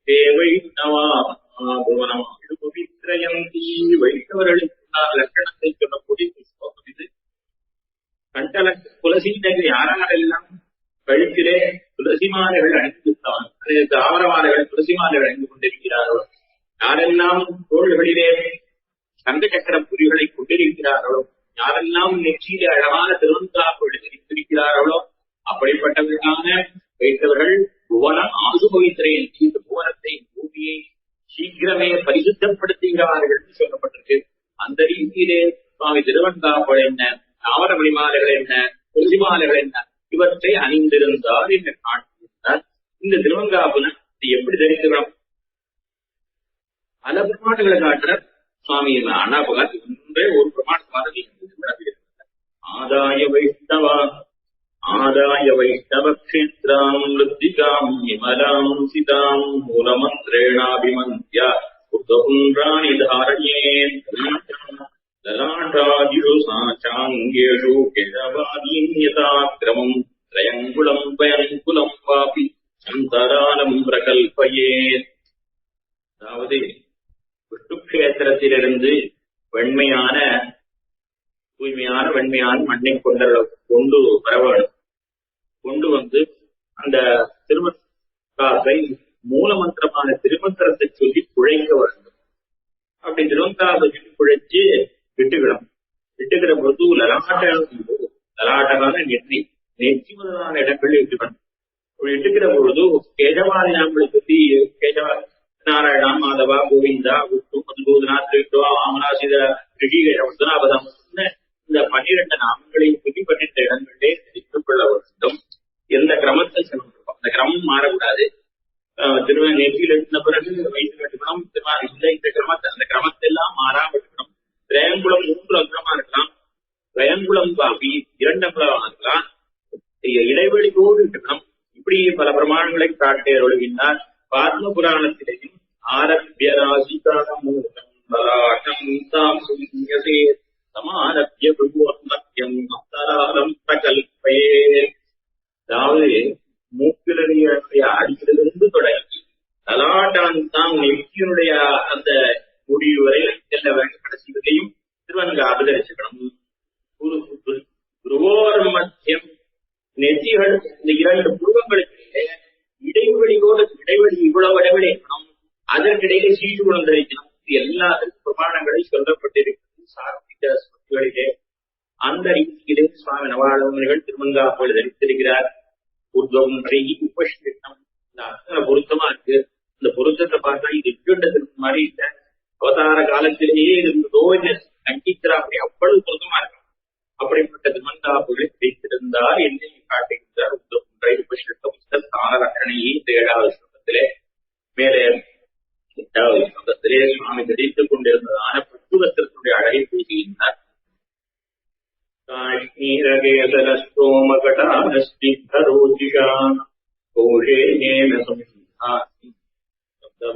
தேவைணவா பவித்ரயந்தி. வைஷ்ணவர்களுக்கு லட்சணத்தை சொல்லக்கூடிய ஸ்லோகம் இது. கண்டல துளசி யாரெல்லாம் கழுத்திலே துளசி மாலைகள் அணிந்துத்தான், தாவர மாலைகள் துளசி மாலைகள் அணிந்து கொண்டிருக்கிறார்களோ, யாரெல்லாம் தோள்களிலே சங்க சக்கர புரிகளை கொண்டிருக்கிறார்களோ, யாரெல்லாம் நெற்றியிலே அழகான திருவந்தாப்பு எடுத்திருக்கிறார்களோ, அப்படிப்பட்டவர்களான வைத்தவர்கள் புவனம் ஆசுபவித்திரையின் இந்த புவனத்தை பூமியை சீக்கிரமே பரிசுத்தப்படுத்துகிறார்கள் சொல்லப்பட்டிருக்கு. அந்த ரீதியிலே சுவாமி திருவந்தாப்பு என்ன, தாவர மணிமாலைகள் என்ன, துளசி மாலைகள் என்ன, இவற்றை அணிந்திருந்தார் என்று காட்டுகிறார். இந்த திருவங்காப்புன எப்படி தரித்துக்கிறோம்? பல பிரமாணங்களை காட்டுற சுவாமி அண்ணாபகர் ஒன்றே ஒரு பிரமாணமாக ஆதாய வைஷ்ணவ கஷேத்ராம் லுத்திகாம் விமலாம் சிதாம் மூலமந்திரேணாபிமந்திய புத்தபுன்றாணி தாரண்யேன் லலாட்டாதிஷு சாச்சாங்கேஷு கேசவாதீன்யதாக்ரமம் த்ரயங்குலம் பயங்குலம் வாபி சந்தராலம் பிரகல்பயேத். அதாவது விஷ்ணு கஷேத்திரத்திலிருந்து தூய்மையான வெண்மையான மண்ணை கொண்டு வர வேண்டும். கொண்டு வந்து அந்த திருமக்காசை மூலமந்திரமான திருமந்திரத்தை சொல்லி குழைக்க வேண்டும். அப்படி திருவந்தாசை சொல்லி குழைச்சு விட்டுக்கிற பொழுது லலாட்டமான நெற்றி முதலான இடங்களில் இட்டுக்கணும். இட்டுக்கிற பொழுது கேசவாதி நாமளை பற்றி கேசவ நாராயணா மாதவா கோவிந்தா விஷ்ணு மதுபூதனா திரிட்டா ஆமனாசித ரிஷிகேஷபதம் இந்த 12 நாமங்களையும் சொல்லி 12 இடங்களிலே தெரிந்து கொள்ள வேண்டும். எந்த கிரமத்தை சொல்லிருக்கோம் அந்த கிரமம் மாறக்கூடாது. நெற்றியில் எடுத்த பிறகு வயிற்று கட்டுக்கணும், இந்த கிரமத்தை அந்த கிரமத்தை எல்லாம் மாறாம இருக்கணும். திரையங்குளம் 3 அங்குலமா இருக்கலாம், திரையங்குளம் காப்பி 2 அங்குலமா இருக்கலாம், இடைவெளியோடு இருக்கணும். இப்படி பல பிரமாணங்களை காட்டி அருள்கின்றார். பாத்ம புராணத்திலேயும் ஆரம்பிய ராசிகாரம் சமாரத்திய பிரபுவர்மத்தியம் அந்தராலம் பிரகல்பயே. அதாவது மூக்கிலுடைய அடியிலிருந்து தொடங்கி லலாட்டான் நெற்றியினுடைய அந்த முடிவு வரை செல்ல வேண்டும். கடைசியிலையும் திருவங்காப்பு தரிசிக்கணும். குருவோர் மத்தியம் நெற்றிகள் இந்த 2 புருவங்களுக்கு இடைவெளி இவ்வளவு இடைவெளி இருக்கணும். அதற்கிடையிலே சீட்டுகுணம் தரிக்கணும். எல்லாத்துக்கும் பிரமாணங்களை சொல்லப்பட்டிருக்கிறது சாஸ்திக ஸ்மிருதிகளிலே. அந்த ரீதியிலே சுவாமி நவாளவர்கள் திருவங்காப்புகள் தரித்திருக்கிறார். உத்வம் உபஷ்டம் இந்த அத்தனை பொருத்தமா இருக்கு. இந்த பொருத்தத்தை பார்த்தா இது இட்டுண்டதுக்கு மாதிரி இல்ல, அவதார காலத்திலேயே இருந்ததோ என்ன அங்கிக்கிறா, அப்படி அவ்வளவு பொருத்தமா இருக்கும். அப்படிப்பட்ட திருவங்காப்புகளை கிடைத்திருந்தார் என்று காட்டுகின்றார். உத்வம் தானரக்கணையே 7வது ஸ்லோகத்திலே. மேலே 8வது ஸ்லோகத்திலே சுவாமி தரித்துக் கொண்டிருந்ததான பட்டுவத்திற்குடைய அழகை பேசுகின்றார்.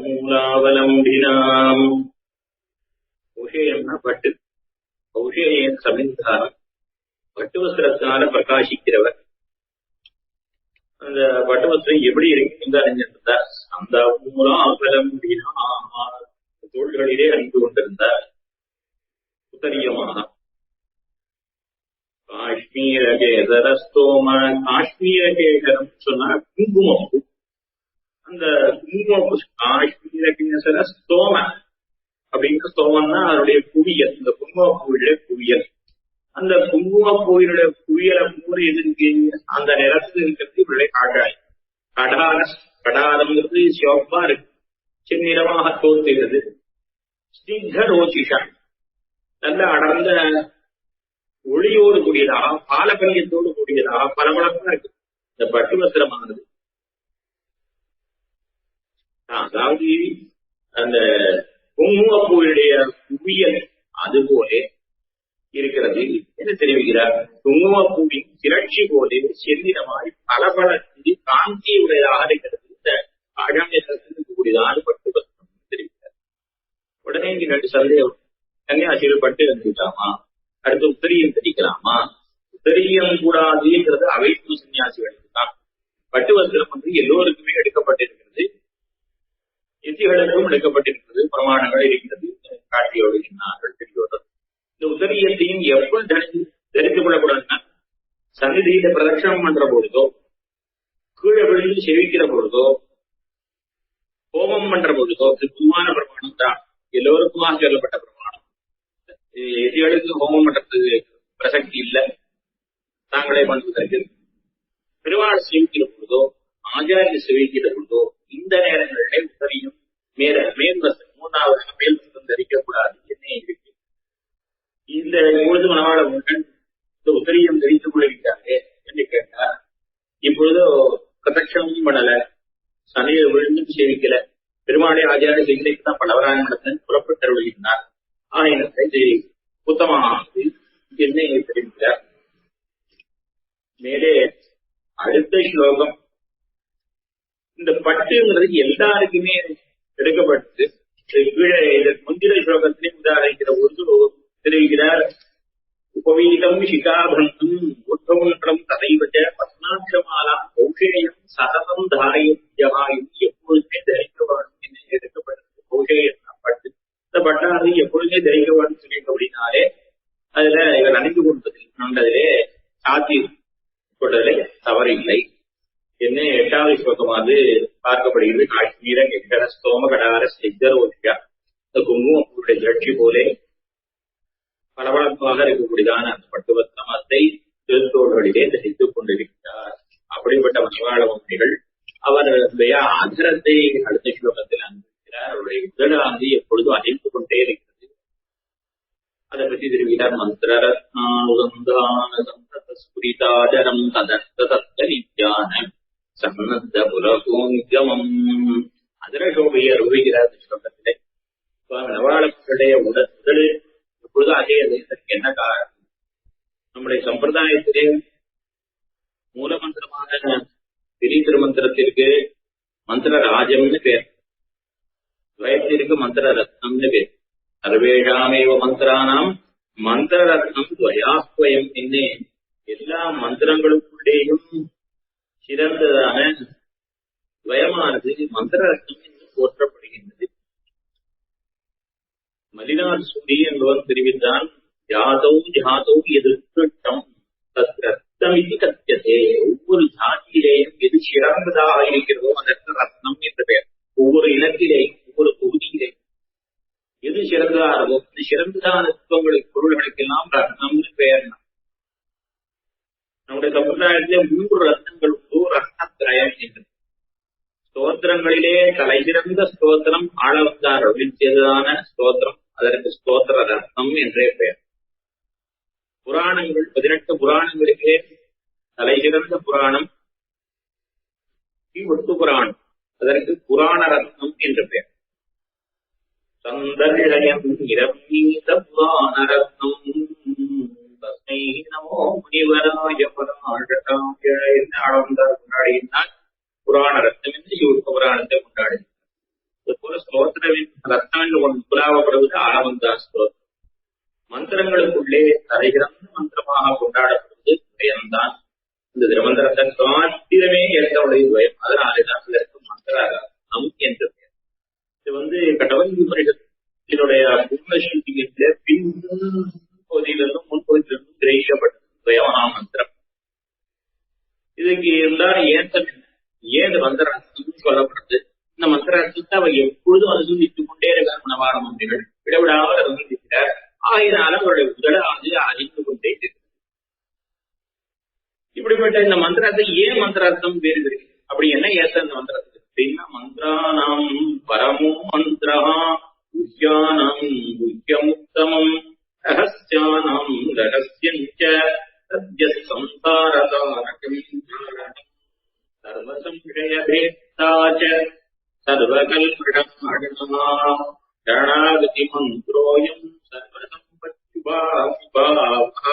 மூலாவலம்பினாம். கௌஷேயம்னா பட்டு, கௌஷேயன் சமிந்தாரம், பட்டுவஸ்திரத்தினால பிரகாசிக்கிறவர். அந்த பட்டுவஸ்திரம் எப்படி இருக்கு அறிஞ்சிருந்தார். அந்த மூலாவலம்பினா தோள்களிலே அணிந்து கொண்டிருந்தார். உத்தரியமான காஷ்மீர கேசரஸ்தோம. காஷ்மீர கேசரம் சொன்னா குங்குமப்பூ. அந்த குங்குமப்பூ காஷ்மீர கேசர ஸ்தோம அப்படிங்கிற ஸ்தோமம்னா அதனுடைய குவியல். இந்த குங்குமப்பூவிலே குவியல். அந்த குங்குமப்பூவினுடைய குவியலை பூர எதிர்க்கு அந்த நிறத்தில் இருக்கிறது இவருடைய காட்டாய். கடாரம்ங்கிறது சிவப்பா இருக்கு, செந்நிறமாக தோற்றுகிறது. ஸ்னிக்த ரோசிஷா நல்ல அடர்ந்த ஒளியோடு கூடியதாக, பாலபல்யத்தோடு கூடியதாக பளபளப்பா இருக்கு இந்த பட்டுவஸ்திரமானது. அதாவது அந்த குங்குமப்பூவினுடைய குவியல் அதுபோல பிறகு என்ன தெரிவிக்கிறார்? குங்குமப்பூவின் திரட்சி போலே செல்லிடமாய் பல பல காந்தியுடையதாக இருக்கிறது இந்த ஆழாமியத்திற்கு கூடியதான பட்டு வஸ்திரம் தெரிவிக்கிறார். உடனே இங்க 2 சந்தேகம். கன்னியாசிரியர் பட்டு எழுதிட்டாமா, அடுத்து உத்தரியம் தெரிவிக்கலாமா? உத்தரியம் கூடாதுங்கிறது அவைப்பு சன்னியாசிகளுக்கு தான். பட்டு வஸ்திரம் எல்லோருக்குமே எடுக்கப்பட்டிருக்கிறது, எத்திகளுக்கும் எடுக்கப்பட்டிருக்கிறது, பிரமாணங்கள் இருக்கிறது, காட்டியோடு சொன்னார்கள் பெரியோர்கள். இந்த உத்தரியத்தையும் எப்ப தரித்துக் கொள்ளக்கூடாதுன்னா, சன்னிதியில பிரதட்சணம் பண்ற பொழுதோ, கீழே விழுந்து செவிக்கிற பொழுதோ, ஹோமம் பண்ற பொழுதோ, இது பொதுவான பிரமாணம் தான், எல்லோருக்குமாக சொல்லப்பட்ட பிரமாணம். எதிகளுக்கு ஹோமம் பண்றதுக்கு பிரசக்தி இல்லை, தாங்களே பண்ணுவதற்கு. பெருவாள் செவிக்கிற பொழுதோ, ஆச்சாரிய செவிக்கிற பொழுதோ, இந்த நேரங்களிலே உத்தரியும் மேல் வஸ்திரம், 3வது மேல் வஸ்திரம் தரிக்கக்கூடாது என்ன இருக்கு. இந்த பொழுது மணவாள முருகன் இந்த உத்தரியம் தரித்துக் கொள்கிறாரே என்று கேட்டார். இப்பொழுது பிரதட்சணமும் பண்ணல, சனியை விழுந்து சேவிக்கல, பெருமாளை ஆச்சாரிய செய்திக்கு தான் பலவராயணத்தை புறப்பட்டு வருகின்றார். ஆயினத்தை உத்தமானது என்னை தெரிவிக்கிறார். மேலே அடுத்த ஸ்லோகம், இந்த பட்டுங்கிறது எல்லாருக்குமே எடுக்கப்பட்டு கீழே முந்திர ஸ்லோகத்திலே உதாரிக்கிற ஒரு தெரிவிக்கிறார். உபவீதம் சிகாபந்தம் உத்தமன்றம் ததைவச்ச பத்மாட்சமாலா கௌஷேயம் சததம் தாரயம் எப்பொழுதுமே தரிக்க வேண்டும் என்று எடுக்கப்பட்டது. கௌஷேயம் பட்டு, இந்த பட்டாது எப்பொழுதுமே தரிக்க வேண்டும் சொல்லியிருக்க அப்படின்னாலே அதுல இவர் அணிந்து கொண்டதில் நன்றதிலே சாத்தி கொண்டதிலே தவறில்லை என்ன 8வது ஸ்லோகமானது பார்க்கப்படுகிறது. காஷ்மீர கெக்கர ஸ்தோம கடார சித்தரோதியா, இந்த குங்குமப்பூருடைய திரட்சி போலே பளபளப்பாக இருக்கக்கூடியதான அந்த பட்டுவஸ்திரத்தை திருத்தோள்களிலே தரித்துக் கொண்டிருக்கிறார். அப்படிப்பட்ட மணவாள முனிகள் அவருடைய ஆதரத்தை அடுத்த ஸ்லோகத்தில் அனுப்பிக்கிறார். அவருடைய உடலானது எப்பொழுதும் அழைத்துக் கொண்டே இருக்கிறது. அதை பற்றி தெரிவிக்கிறார். மந்திர ரத்னானுசந்தான சந்ததஸ்புரிதாஜரம் ததர்த்த தத்தரித்யான சன்னத்த புலகோங்கமம் அதர சோபையை அனுபவிக்கிறார் ஸ்லோகத்திலே. மணவாளர்களுடைய உடல் எப்பொழுது அதே அதற்கு என்ன காரணம்? நம்முடைய சம்பிரதாயத்திலே மூலமந்திரமான திரி திருமந்திரத்திற்கு மந்திர ராஜம்னு பேர், துவயத்திற்கு மந்திர ரத்னம்னு பேர். சர்வேஷாமேவ மந்திரானாம் மந்திர ரத்னம் துவயாஸ்வயம் என்ன எல்லா மந்திரங்களுக்குள்ளேயும் சிறந்ததான துவயமானது மந்திர ரத்னம் என்று போற்றப்படுகின்றது. மலினார் சூரி என்பவன் தெரிவித்தான். ஜாதௌ ஜாதௌ எதிர்த்தம் ரத்தம் இது கத்தியதே. ஒவ்வொரு ஜாதியிலேயும் எது சிறந்ததாக இருக்கிறதோ அதற்கு ரத்னம் என்று பெயர். ஒவ்வொரு இலக்கிலேயும் ஒவ்வொரு தொகுதியிலேயும் எது சிறந்ததாகவோ அது சிறந்ததான தத்துவங்களுக்கு பொருள்களுக்கெல்லாம் ரத்னம்னு பெயர். நம்முடைய சமுதாயத்திலே 3 ரத்னங்கள் உண்டு. ரத்னத்திரயம் என்று ஸ்தோத்திரங்களிலே தலை சிறந்த ஸ்தோத்திரம் ஆளவந்தார் அப்படின்னு செய்ததான ஸ்தோத்திரம், அதற்கு ஸ்தோத்திர ரத்னம் என்றே பெயர். புராணங்கள் 18 புராணங்களிலே தலை சிறந்த புராணம் ஒட்டு புராணம், அதற்கு புராண ரத்னம் என்று பெயர். சந்தர்ஷயம் இரமீத புராண ரத்னம் தஸ்மை நமோ முனிவராய பராஜகாய என்று ஆளவந்தார் கொண்டாடினார். புராண ரத்னம் என்று சிவ புராணத்தை கொண்டாடினார். அதுபோல ஸ்தோத்திரவின் ரத்னம் என்று ஒன்று புலாவப்படுவது ஆளவந்தார் ஸ்தோத்திரம். மந்திரங்களுக்குள்ளே தலைசிறந்த மந்திரமாக கொண்டாடப்படுவது துவயம்தான். இந்த திருமந்திரத்தை காத்திரமே ஏற்றவுடைய துவயம், அதனாலேதான் இதற்கு மந்திர ரத்னம் என்று பெயர். இது கடவந்தி உபனிஷத்தினுடைய பூர்ணசீதியிலே பின் பகுதியிலிருந்தும் முன்பகுதியிலிருந்தும் கிரகிக்கப்பட்டது துவயமகா மந்திரம். இதுக்கு இருந்தால் ஏற்றம் என்ன? ஏன் மந்திர ரத்னம் சொல்லப்படுது? இந்த மந்திர ரத்னத்தை அவர் எப்பொழுதும் அனுசந்தித்துக் கொண்டே இருக்கார் மணவாள மந்திரிகள், விடவிடாமல் அனுசந்திக்கிறார். ஆகினால அவருடைய உடலானது அறிந்து கொண்டே இருக்கிறது. இப்படிப்பட்ட இந்த மந்திரத்தை ஏன் மந்திரார்த்தம் வேறு இருக்கு? அப்படி என்ன ஏத்த இந்த மந்திரத்துக்கு அப்படின்னா, மந்திரானாம் பரமோ மந்திரா குஹ்யானாம் குஹ்யமுத்தமம் ரஹஸ்யானாம் ரஹஸ்யஞ்ச சத்ய சம்சாரதாரகம் சர்வசம்சயபேதாச்ச சர்வகல்பிஷமா சரணாகதி மந்திரோயம் சர்வசம்பத்யுபாவிபாவா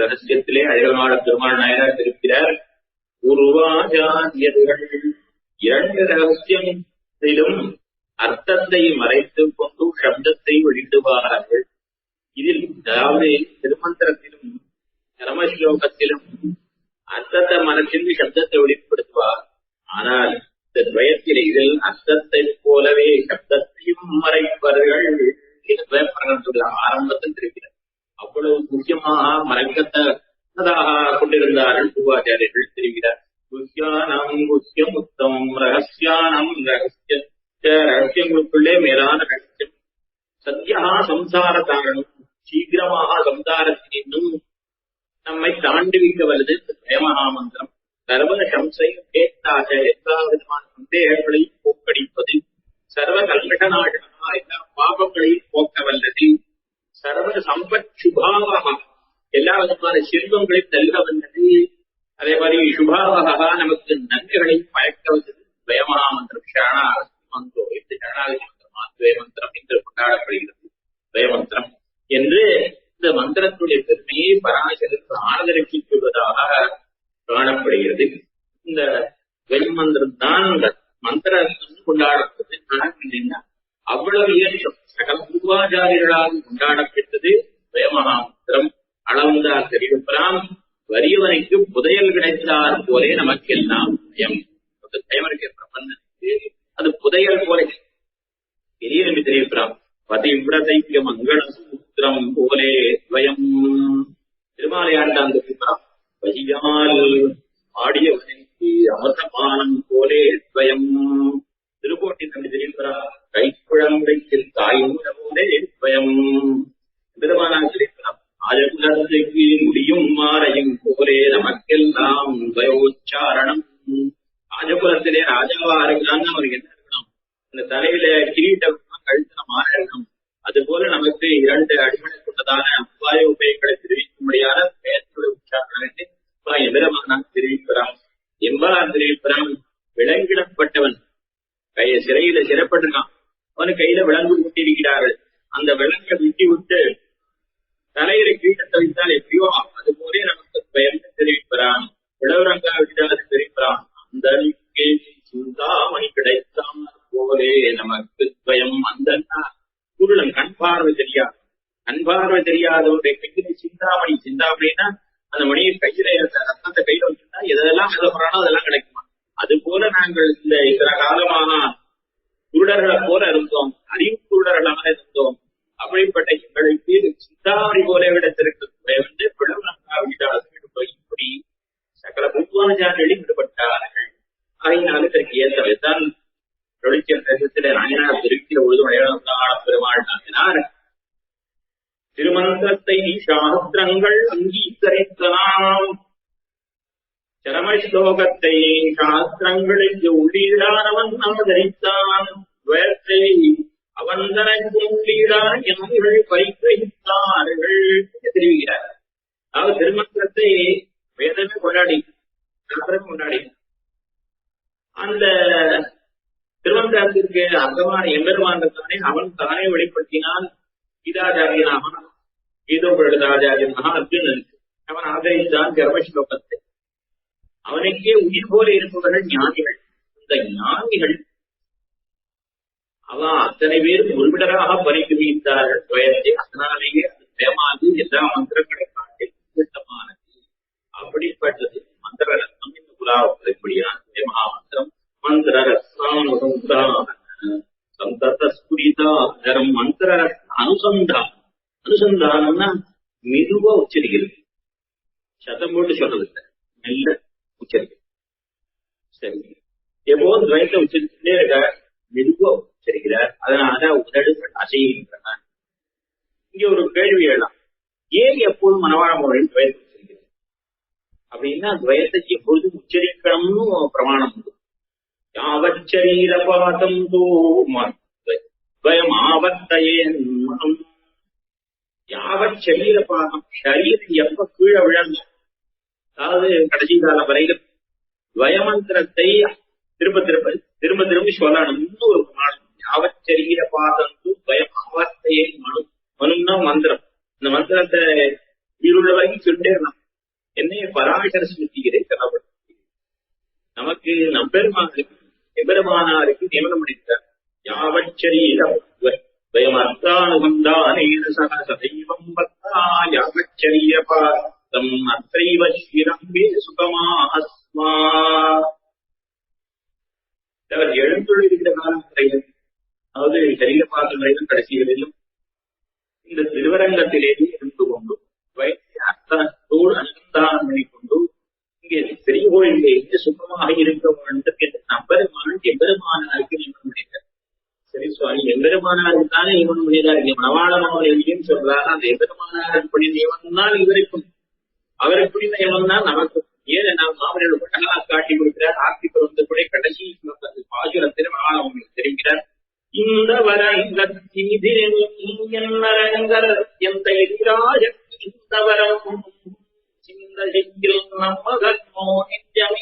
ரகசியத்திலே அழகான பெருமாள் நாயனார் இருக்கிறார். உருவாஜாதியர்கள் 2 ரகசியத்திலும் அர்த்தத்தை மறைத்துக் கொண்டு சப்தத்தை வெளியிடுவார்கள். இதில் அதாவது திருமந்திரத்திலும் கர்மஸ்லோகத்திலும் அர்த்தத்தை மறைச்சிருந்து சப்தத்தை வெளிப்படுத்துவார். ஆனால் இந்த துவயத்தில் இதில் அர்த்தத்தை போலவே சப்தத்தையும் மறைப்பார்கள். ஆரம்பத்தில் இருக்கிறார். அவ்வளவு முக்கியமாக மறைக்கத்ததாக கொண்டிருந்தார்கள் பூர்வாச்சாரியர்கள் தெரிகிறார். குஹ்யானம் குஹ்யம் உத்தமம் ரகசியானம் ரகசியங்களுக்குள்ளே மேலான ரகசியம் சத்யா சம்சார காரணம் சீக்கிரமாக சம்சாரத்தில் இன்னும் நம்மை தாண்டிவிக்க வல்லது மகாமந்திரம். சர்வ சம்சை கேட்டாக எல்லா விதமான சந்தேகங்களையும் போக்கடிப்பது, சர்வ கல்கடநாடகா எல்லா பாபங்களையும் போக்க வல்லது, சர்வ சம்பத் சுபாவக எல்லா விதமான செல்வங்களையும் நல்க வல்லது, அதே மாதிரி சுபாவகா நமக்கு நன்மைகளையும் பயக்க வல்லது துவயமகாமந்திரம். சரணாகதி மந்திரம் என்று சரணாகதி மந்திரமா துவயமந்திரம் என்று கொண்டாடப்படுகிறது. துவயமந்திரம் என்று இந்த மந்திரத்துடைய பெருமையை பராசரத்தில் ஆதரித்துக் கொள்வதாக காணப்படுகிறது. இந்த துவயமந்திரம் தான் இந்த மந்திரம் கொண்டாடப்படுது. அவ்வளவு ஏற்றம் சகல பூர்வாச்சாரியர்களால் கொண்டாடப்பட்டது துவயமகாமந்திரம். அளந்தார் தெரிவிப்பலாம் வறியவனுக்கு புதையல் கிடைத்தார் போலே நமக்கு எல்லாம் பயம். தேவனுக்கு பிரபந்தனுக்கு அது புதையல் போல பெரிய நம்பி தெரிவிப்பலாம். பதிவிரதைக்கு மங்கள சூத்திரம் போலே துவயம். திருமாலையாண்டான் தெரிவிப்பலாம் வகியால் ஆடியவனுக்கு அமர்தபானம் போலே துவயம். திருக்கோட்டை நம்பி தெரிவிப்பலாம் கைக்குழந்தைக்கு தாய்மூட போலே துவயம். திருமாலான் தெரிவிப்பலாம் ஆஜகுலத்துக்கு முடியும் மாறையும் போலே நமக்கெல்லாம் துவயோச்சாரணம். ராஜகுலத்திலே ராஜாவா இருக்கலாம்னு அவருக்கு என்ன இருக்கணும்? இந்த தலையில கிரீட்டம் கழுத்துல மாற இருக்கணும். அது போல நமக்கு 2 அடிமனை கொண்டதான உபாய உபயங்களை தெரிவிக்கும்படியான பெயர்களை உச்சாரணம் எதிரமான தெரிவிக்கிறான். எவ்வாறு தெரிவிக்கிறான்? விலங்கிடப்பட்டவன் சிறையில சிறப்பட்டிருக்கான். அவனு கையில விலங்கு விட்டிருக்கிறார்கள். அந்த விலங்கை விட்டி விட்டு தலையில கீழத்தை வைத்தால் எப்படியோ அது போலே நமக்கு பெயர்ந்து தெரிவிக்கிறான். விடவரங்கா விட்டால் தெரிவிக்கிறான். அந்த சிந்தாமணி கிடைத்தான் போலே நமக்கு பயம். அந்த குருளன் கண் பார்வை தெரியாது. கண் பார்வை தெரியாதவருடைய கையில சிந்தாமணி. சிந்தாமணின்னா அந்த மணியை கையில ரத்தத்தை கையில வச்சிருந்தா எதெல்லாம் எதப்படுறானோ அதெல்லாம் கிடைக்குமா? அது போல நாங்கள் இந்த சில காலமாக குருடர்களை போல இருந்தோம், அறிவு குருடர்களாக இருந்தோம். அப்படிப்பட்ட எங்களுக்கு சிந்தாமணி போல விடத்திற்கு வந்து இப்படி சகல பூர்வாச்சாரியர்கள் ஈடுபட்டார்கள். ஆகினாலும் இதற்கு ஏற்றவைத்தான் தொழிற்சியல் தேசத்திலே நாயனார் திருக்கிற பொழுது மலையாள பெருமாள் நாட்டினார். திருமந்திரத்தை சாஸ்திரங்கள் அங்கீகரிக்கலாம். சரமஸ்லோகத்தை சாஸ்திரங்களுக்கு உள்ளீடானவன் அவதரித்தான். துவயத்தை அவன் தனக்கு உள்ளீடான எங்கள் பரிகிரகித்தார்கள் தெரிவிக்கிறார். அதாவது திருமந்திரத்தை வேதமே கொண்டாடி கொண்டாடி அந்த திருமந்திரத்திற்கு அங்கமான எம்பெருமான் தானே அவன் தானே வெளிப்படுத்தினான். கீதாச்சாரியனாக கீதோபுரதாச்சாரியனாக அர்ஜுனனுக்கு அவன் ஆதரித்தான் கர்மஸ்லோகத்தை. அவனுக்கே உயிர் போல இருப்பவர்கள் ஞானிகள். இந்த ஞானிகள் அவன் அத்தனை பேரும் ஒருவிடராக பரிகிரகித்தார்கள் துவயத்தை. அதனாலேயே அது தேமாது எல்லா மந்திரங்களை காட்டில் விட்டமானது. அப்படிப்பட்டது மந்திர ரத்னம் இந்த புலாவப்படியான மகாமந்திரம். மந்திர ரத்னம் மந்திர அனுசந்தானம். அனுசந்தானம்னா மெதுவா உச்சரிக்கிறது, சத்தம் போட்டு சொல்றது, மெல்ல உச்சரிக்கிறது. சரி, எப்போது துவயத்தை உச்சரிச்சுட்டே இருக்க மெதுவா உச்சரிக்கிறார். அதனாலதான் உதடுகள் அசைகின்றன. இங்க ஒரு கேள்வி எழலாம், ஏன் எப்போதும் மனவாழ முறையில் துவயத்தை உச்சரிக்கிறது அப்படின்னா துவயத்தை எப்பொழுதும் உச்சரிக்கணும்னு பிரமாணம் உண்டு. யாவச்சரீரபாதம் துவயம் ஆவர்த்தையேன் மனம். யாவத் சரீரபாதம் சரீரம் எப்ப கீழே விழங்க, அதாவது கடைசி கால வரையில் துவயமந்திரத்தை திரும்ப திரும்ப சொல்லணும்னு ஒரு பிரமாணம். யாவத் சரீரபாதம் துவயம் ஆவர்த்தையேன் மனம். மனும்னா மந்திரம். இந்த மந்திரத்தை உயிருள்ள வரைக்கும் சொல்லிட்டே இருக்கலாம். பராசர ஸ்மிருதிகளை சொல்லப்படும். நமக்கு எம்பெருமானாருக்கு நியமனம் பண்ணிட்டார். யாவச்சரீரம் வயமர்த்தானுகந்தானேன சக சதைவம் பக்தா யாவச்சரிய பாதம் அத்தைவ ஸ்ரீரம்பே சுகமாஸ்மா. அவர் எழுந்துள்ளிருக்கிற காலம் வரையிலும், அதாவது சரீர பாதம் வரையிலும் கடைசி வரையிலும் இந்த திருவரங்கத்திலேயே இருந்து கொண்டு வைத்திய அர்த்தத்தோடு அனுசந்தானம் பண்ணிக்கொண்டு இங்கே பெரிய கோயிலே சுகமாக இருக்க வேண்டும் என்று நம்பெருமான் எம்பெருமானாருக்கு நியமனம் பண்ணிட்டார். சரி சுவாமி, எம்பெருமானாருக்கு தானே நியமனம் பண்ணிட்டார். மனவாளமாவரையும் சொல்றாரு. அந்த எம்பெருமானாருக்கு படி நியமனம் தான் இவருக்கும், அவருக்கு புரிந்த நியமனம் தான் நமக்கும். ஏன் நாம் மாமனியோட பட்டங்களா காட்டி கொடுக்கிறார். ஆர்த்திக்கு வந்து கூட கடைசி பாசுரத்தில் மனவாளம் தெரிவிக்கிறார். இந்த வரங்கர் எந்த எதிராஜ இந்த வரம் சிந்த செங்கில் நம்மகோ நிஜமே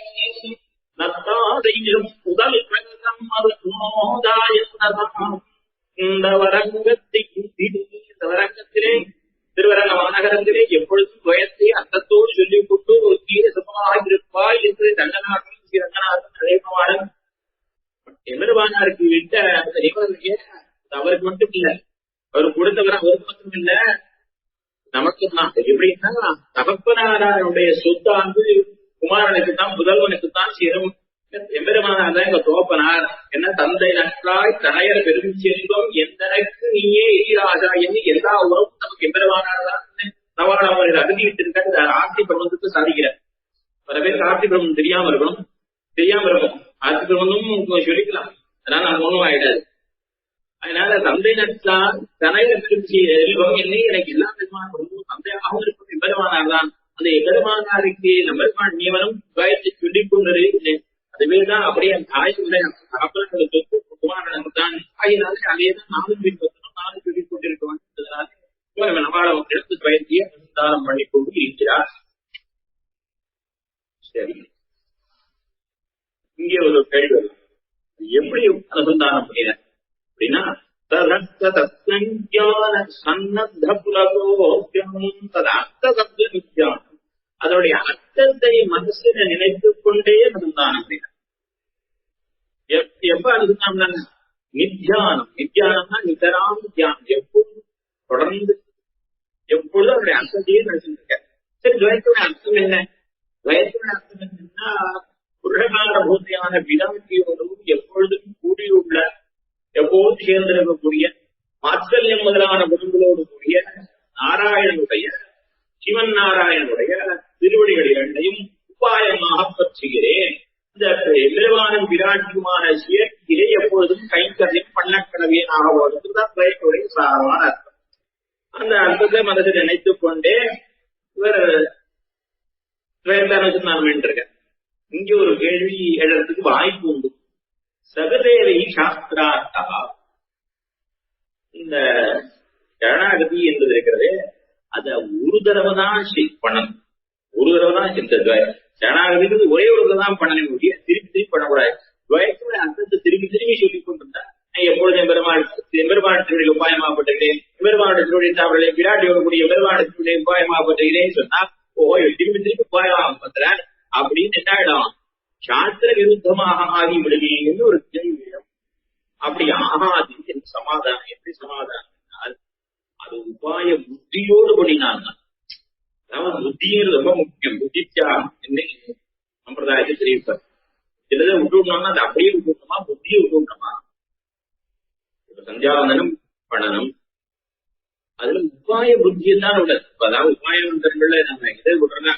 நத்தாதையும் முதல் பிரகம் அது நோதாயம். இந்த வரங்கத்திலே திருவரங்க மாநகரத்திலே எப்பொழுதும் துவயத்தை அர்த்தத்தோடு சொல்லிக் கொண்டு ஒரு தீர சுகமாக இருப்பாய் என்று ரங்கநாதன் ஸ்ரீ ரங்கநாதன் அழைப்பவாடன் எம்பெருமானாருக்கு விட்ட அந்த நிபந்தனைய அவருக்கு மட்டும் இல்ல, அவருக்கு கொடுத்தவர் அவருக்கு மட்டும் இல்ல, நமக்கு தான். எப்படின்னா தகப்பனாருடைய சொத்தாந்து குமாரனுக்கு தான், முதல்வனுக்கு தான் சேரும். எம்பெருமானார் தான் எங்க தோப்பனார். என்ன தந்தை நன்றாய் தனையர் பெரும் செல்வம் எந்தனக்கு நீயே எதிராஜா என்று எல்லா உறவும் நமக்கு எம்பெருமானார் தான் நவாளர் அகதிட்டு இருக்க ஆர்த்தி பிரபந்தத்தை சாதிக்கிறார். பல பேருக்கு ஆர்த்தி பிரபந்தம் தெரியாம இருக்கணும். ஆர்த்தி பிரபந்தமும் சொல்லிக்கலாம், அதனால நம்ம ஒண்ணும் ஆயிடாது. அதனால தந்தை நன்றாய் தனையர் பெரும் செல்வம் என்னை எனக்கு எல்லா விதமான தந்தையாகவும் இருக்கும் எம்பெருமானார் தான். அந்த எம்பெருமானாருக்கு நம்ம நியமனம் காயத்தை சொல்லிக் கொண்டு அதுவேதான் அப்படியே தாயுடைய அப்பனுடைய சொத்து குமாரனுக்கு தான். அதனால அதையேதான் நானும் பின்பற்றணும், நானும் சொல்லிக் கொண்டிருக்கணும். நவாளம் எடுத்து பயிற்சியை அனுசந்தானம் பண்ணிக்கொண்டு இருக்கிறார். சரி, இங்கே ஒரு கேள்வி வரும். எப்படி அனுசந்தானம் பண்ணின அப்படின்னா அதனுடைய அர்த்தத்தை மனசுல நினைத்துக் கொண்டே அனுசந்தானம் பண்ணினார். எப்ப அனுசந்தானம்? நித்தியானம். நித்தியானம்னா நிதராம் தியானம், எப்பொழுதும் தொடர்ந்து எப்பொழுதும் அவருடைய அர்த்தத்தையே நினைச்சிருக்க. சரி, துவயத்துடைய அர்த்தம் என்ன? துவயத்துடைய அர்த்தம் என்னன்னா புருஷகார பூர்த்தியான விதாந்தியோடும் எப்பொழுதும் கூடியுள்ள, எப்போதும் சேர்ந்திருக்கக்கூடிய மாத்சல்யம் முதலான குணங்களோடு கூடிய நாராயணனுடைய, சிவன் நாராயணனுடைய திருவடிகள் இரண்டையும் உபாயமாக பற்றுகிறேன். இந்த எம்பெருமானும் விராட்டியுமான சேர்க்கையிலே எப்பொழுதும் கைங்கரியம் பண்ணக்கடவேனாக வருவதுதான் துவயத்துடைய சாரமான அர்த்தம். அந்த அர்த்தத்தை மனதில் நினைத்துக் கொண்டே இவர் துவயத்தானுசந்தானம் என்றிருக்க. இங்கே ஒரு கேள்வி எழுறதுக்கு வாய்ப்பு உண்டு. சகதேவை சாஸ்திரார்த்தா, இந்த சரணாகதி என்பது இருக்கிறது, அத ஒரு தடவை தான் பண்ணணும். ஒரு தடவை தான் இந்த சரணாகதிக்கு ஒரே ஒரு தடவை தான் பண்ணணும், திருப்பி பண்ணக்கூடாது. துவயத்தோட அர்த்தத்தை திரும்பி சொல்லிக் கொண்டிருந்தா எப்பொழுது எம்பெருமான் திருவடியில் உபாயமாகப்பட்டிருக்கிறேன், எம்பெருமானுடைய திருவடி தாவலை விராட்டியோட கூடிய எம்பெருமானுடைய திருவடியை உபாயமாகப்பட்டிருக்கிறேன்னு சொன்னா திரும்பி உபாயமாக பண்றார் அப்படின்னு என்ன ஆயிடும்? சாஸ்திர விருத்தமாக ஆகி விடுவீங்கன்னு ஒரு கேள்வி. அப்படி ஆகாது. சமாதானம் எப்படி சமாதானம்? அது உபாய புத்தியோடு பண்ணினாங்க. அதாவது புத்திங்கிறது ரொம்ப முக்கியம். புத்தி தியாகம் என்று சம்பிரதாயத்தை தெரிவிப்பார். சிலதை விட்டுவிட்டோம்னா அது அப்படியே விட்டுவிட்டோமா, புத்தியை விட்டுவிட்டோமா? இப்ப சந்தியாவந்தனம் பண்ணணும், அதுல உபாய புத்தியை தான் உள்ளது. அதாவது உபாயங்கள்ல நம்ம எதை விடுறோம்னா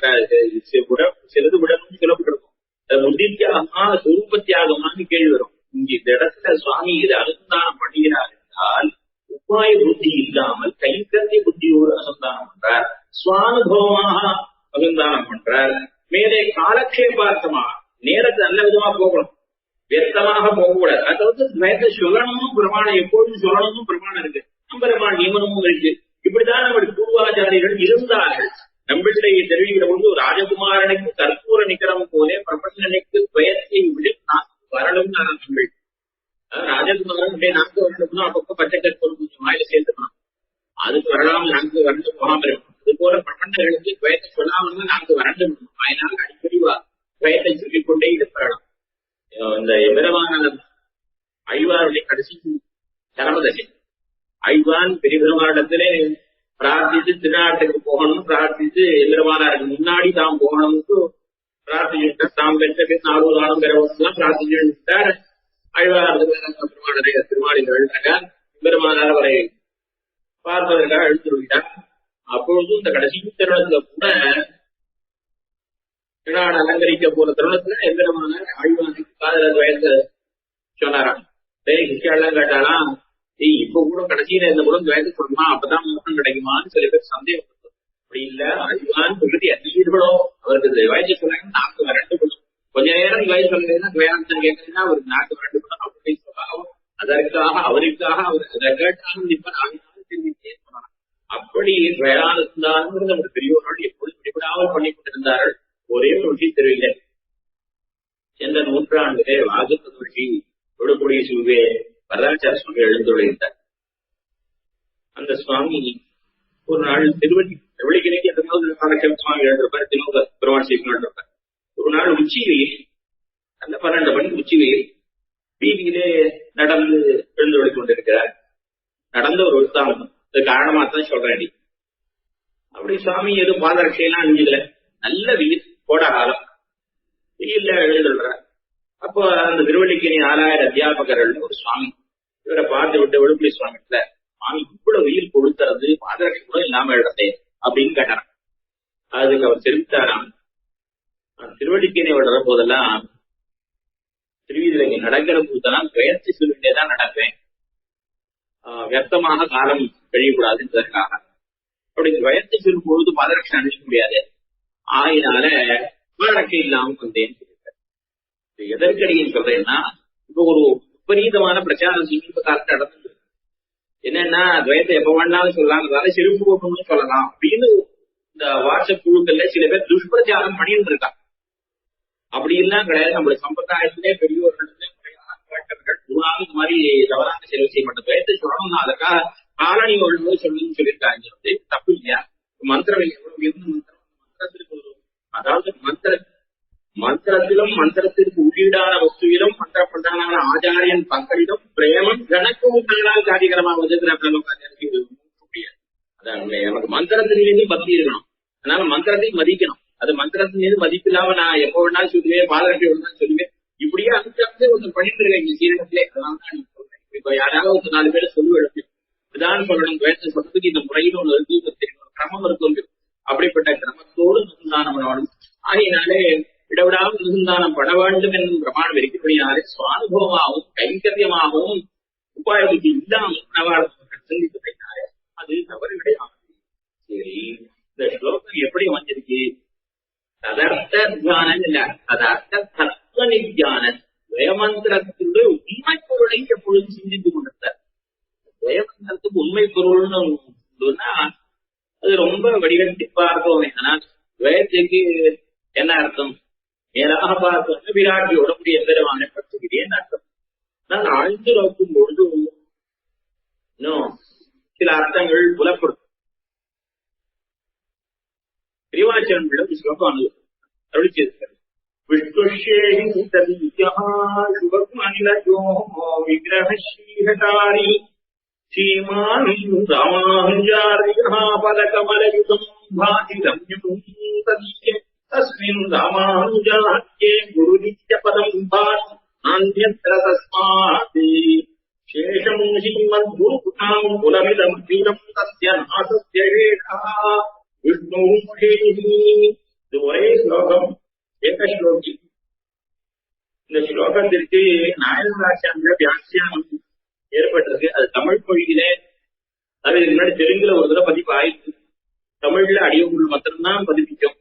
சிலது விடணும்னு சொல்லப்பட்டிருக்கும். புத்தி தியாகமா சுரூப தியாகமானு கேள்வி வரும். இங்க இந்த இடத்துல சுவாமி இது அனுசந்தானம் பண்ணுகிறார் என்றால் உபாய புத்தி இல்லாமல் கைங்கரிய புத்தியோடு அனுசந்தானம் பண்றார், சுவானுபவமாக அனுசந்தானம் பண்றார். மேலே காலக்ஷேபார்த்தமா நேரத்தை நல்ல விதமா போகணும், வியர்த்தமாக போகக்கூடாது. அதாவது துவயத்தை சொல்லணும்னு பிரமாணம், எப்பொழுதும் சொல்லணும்னு பிரமாணம் இருக்கு, நம்பரமான நியமனமும் இருக்கு. இப்படிதான் நம்முடைய பூர்வாச்சாரியர்கள் இருந்தார்கள். நம்மளுடைய தெரிவிக்கிற பொழுது ராஜகுமாரனுக்கு கற்பூர நிகரம் போல பிரபஞ்சனுக்கு துவயத்தை விட வரணும். நம்ம ராஜகுமாரன் நான்கு வரணும்னா அப்பப்போ பச்சை கற்பூரம் கொஞ்சம் வாயில சேர்த்துக்கணும், அதுக்கு வரலாம். நான்கு வரண்டு போகாம இருக்கும். அது போல பிரபஞ்சர்களுக்கு துவயத்தை சொல்லாமல் நான்கு வரண்டு வாயில போகணும்னு பிரார்த்திச்சு எம்பெருமானாருக்கு முன்னாடி தாம் போகணும்னு பிரார்த்திச்சுட்டா. தாம் பெற்ற பேர் 40 காலம் பெறவெல்லாம் பிரார்த்திச்சுட்டார். அழ்வார் பெருமாளுடைய திருமாளிகள் எழுதினார். பெருமானார் அவரை பார்ப்பதற்காக எழுத்து விட்டார். அப்பொழுதும் இந்த கடைசி தருணத்துல கூட நாடு அலங்கரிக்க போற தருணத்துல எம்பெருமானார் ஆழ்வானுக்கு காதல வயசு சொன்னாராம். எல்லாம் கேட்டாலாம், இப்ப கூட கடைசியில இந்த கூட துவைத்து சொல்லணுமா, அப்பதான் மோகம் கிடைக்குமான்னு சில பேர் சந்தேகம். அப்படி இல்ல, ஆழ்வான்னு சொல்லிட்டு எத்தீர்களோ அவருக்கு வயசு சொன்னாங்க. நாக்கு வரண்டு பண்ணும். கொஞ்ச நேரம் வயசு சொல்லுங்கன்னா வேதாந்தம் கேட்கறதுன்னா அவருக்கு நாக்கு வரண்டு பண்ணும். அப்படி சொல்லாவும் அதற்காக அவருக்காக அவர் அதை கேட்டாலும் இப்ப சொல்லலாம். அப்படி வேதாந்தாங்கிறது ஒரு பெரியவர்கள் எப்பொழுது பிடிபடாமல் பண்ணி கொண்டிருந்தார்கள். ஒரே ஒரு விஷயம் தெரியல. சென்ற நூற்றாண்டிலே வாகத்த ரிஷி தொடுக்குடிய சிவே வரதாச்சார சுவாமி எழுந்துள்ளார். அந்த சுவாமி ஒரு நாள் திருவள்ளிக்கிணைக்கு சுவாமி எழுந்திருப்பார். திரும்ப பெருமாள் சீக்கிரம் இருப்பார். ஒரு நாள் உச்சி வெயில், அந்த 12 மணி உச்சி வெயில், வீதியிலே நடந்து எழுந்து கொண்டிருக்கிறார். நடந்த ஒரு உற்சாகம், அது காரணமா தான் சொல்றேன். அப்படி சுவாமி எதுவும் பாதரட்சையெல்லாம் அணிஞ்சதுல, நல்ல வெயில், கோட காலம், வெயில்ல எழுந்துள்ளார். அப்போ அந்த திருவள்ளிக்கணி 4000 அத்தியாபகர்கள் ஒரு சுவாமி இவரை பார்த்து விட்டு வெளுப்புலி சுவாமி இல்ல, சுவாமி இவ்வளவு வெயில் கொடுத்துறது பாதரட்சை கூட இல்லாம எழுதே அப்படின்னு கேட்டாராம். அதுக்கு அவர் தெரிவித்தாராம், திருவள்ளிக்கணி வளர போதெல்லாம் திருவீதியில இங்க நடக்கிற போதெல்லாம் பெயர்ச்சி சொல்லிட்டேதான் நடப்பேன், வியர்த்தமாக காலம் கழியக்கூடாதுன்றதுக்காக. அப்படி பெயர்ச்சி சொல்லும் பொழுது பாதரட்சை அணிக்க முடியாது, ஆயினால பாதரட்சை இல்லாம வந்தேன். எதற்கடின்னு சொல்றேன்னா, இப்ப ஒரு விபரீதமான பிரச்சாரம் சமீப காலத்தை நடந்தது. என்னன்னா, துவைத்தை எப்ப வேணாலும் சொல்லலாம், செருப்பு போட்டோம்னு சொல்லலாம் அப்படின்னு இந்த வாட்ஸ்அப் குழுக்கள்ல சில பேர் துஷ்பிரச்சாரம் பண்ணிட்டு இருக்காங்க. அப்படி எல்லாம் கிடையாது. நம்மளுடைய சம்பிரதாயத்திலே பெரியவர்கள் குருவாக இந்த மாதிரி தவறான செலவு செய்ய மாட்டோம். துவைத்தை சொல்லணும்னா அதற்காக காலனி ஒழுங்கு சொல்லணும்னு சொல்லியிருக்காங்க. தப்பு இல்லையா? மந்திரம் எவ்வளவு இருந்த மந்திரம், மந்திரத்திற்கு அதாவது மந்திரத்திலும் மந்திரத்திற்கு உள்ளீடான வஸ்துவிலும் மந்திர பிரதான ஆச்சாரியன் பங்களிடம் பிரேமம் எனக்கு உண்டானால் காரியகரமாக எனக்கு மந்திரத்தின் மீது பக்தி இருக்கணும். அதனால மந்திரத்தை மதிக்கணும். அது மந்திரத்தின் மீது மதிப்பு இல்லாம நான் எப்ப வேணாலும் சொல்லுவேன், பாதரட்சை வேணாலும் சொல்லுவேன். இப்படியே அதுக்கு ஒருத்தர் பண்ணிட்டு இருக்கேன் இங்க சீரகத்திலே. அதனால தான் நீங்க சொல்றேன். இப்ப யாராவது ஒரு 4 பேரை சொல்லுவேன், இதான் சொல்லணும், வேற்ற சொல்றதுக்கு இந்த முறையில் ஒரு கிரமம் இருக்கும். அப்படிப்பட்ட கிரமத்தோடு நிர்தானம் பண்ணணும். ஆகையினாலே விடவிடாமல் நிர்தானம் பண்ண வேண்டும் என்னும் பிரமாணம் இருக்கப்படினாலே சுவானுபவமாகவும் கைங்கரியமாகவும் உபாய புத்தி இல்லாமல் சிந்திக்கப்படினாலே அது தவறு கிடையாது. சரி, இந்த ஸ்லோகம் எப்படி வந்திருக்கு? ததர்த்த தியானம் இல்ல, ததர்த்த தத்துவ நித்தியான துவயமந்திரத்தினுடைய உண்மை பொருளை எப்பொழுதும் சிந்தித்துக் கொண்டிருந்தார். துவயமந்திரத்துக்கு உண்மை பொருள்னு அது ரொம்ப வடிகட்டி பார்க்கவே. ஆனால் துவயத்துக்கு என்ன அர்த்தம்? மேலாக பார்க்க விராட்டியோட கூடிய எம்பெருமானை பற்றுகிறேன் அர்த்தம். நான் ஆழ்ந்து நோக்கும் பொழுது இன்னும் சில அர்த்தங்கள் புலப்படும். திருவாச்சரம் ஒரு ஸ்லோகம் அருளி செய்திருக்கிறது. விஷ்ணுஷேகி சீமான் ராமானுஜாரிகமலயுதம் பாதிரம் தஸ்மின் ராமானுஜாத்யே குரு நித்ய பதம் பான்யத்ர தஸ்மாத் சேஷம் ஸ்ரீமத்குருகுணாம் குலமிதம் தீரம் தஸ்ய நாசஸ்ய ஏகா விஷ்ணு முகேஹி. இது ஒரே ஸ்லோகம், ஏக ஸ்லோகி. இந்த ஸ்லோகத்திற்கு நாயகராஜாங்க வியாக்கியானம் ஏற்பட்டிருக்கு. அது தமிழ் மொழியிலே, அது இதுக்கு முன்னாடி தெலுங்குல ஒரு தடவை பதிப்பு ஆயிடுச்சு. தமிழ்ல அடியவர்கள் மாத்திரம்தான் பதிப்பிச்சோம்.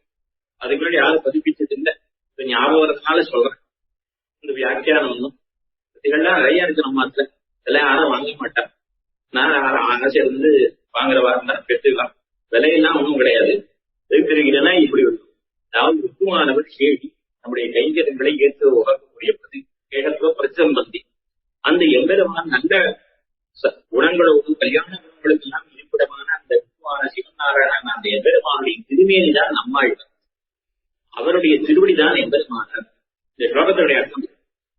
அதுக்கு முன்னாடி யாரும் பதிப்பிச்சது இல்லை. ஞாபகம் வரதுனால சொல்றேன். இந்த வியாக்கியானம் ஒன்றும் இதெல்லாம் நிறைய இருக்கு நம்ம அதுல. இதெல்லாம் யாரும் வாங்க மாட்டான். நான் ஆசை இருந்து வாங்குறவா இருந்தா பெற்றுக்கலாம். விலையெல்லாம் ஒன்றும் கிடையாது. எது தெரிகிறேன்னா இப்படி இருக்கும். அதாவது முக்கியமானவர் கேடி நம்முடைய கைங்கரங்களை ஏற்று உறக்கக்கூடிய கேகத்துவ பிரச்சம்பந்தி அந்த எம்பெருமான் நல்ல குணங்களோடு கல்யாண குணங்களுக்கு எல்லாம் இருப்பிடமான அந்த முக்கியமான சிவநாராயணன் அந்த எம்பெருமானுடைய திருமேனிதான் நம்மாழ்வார். அவருடைய திருவடிதான் எம்பெருமானார். இந்த ஸ்லோகத்தினுடைய அர்த்தம்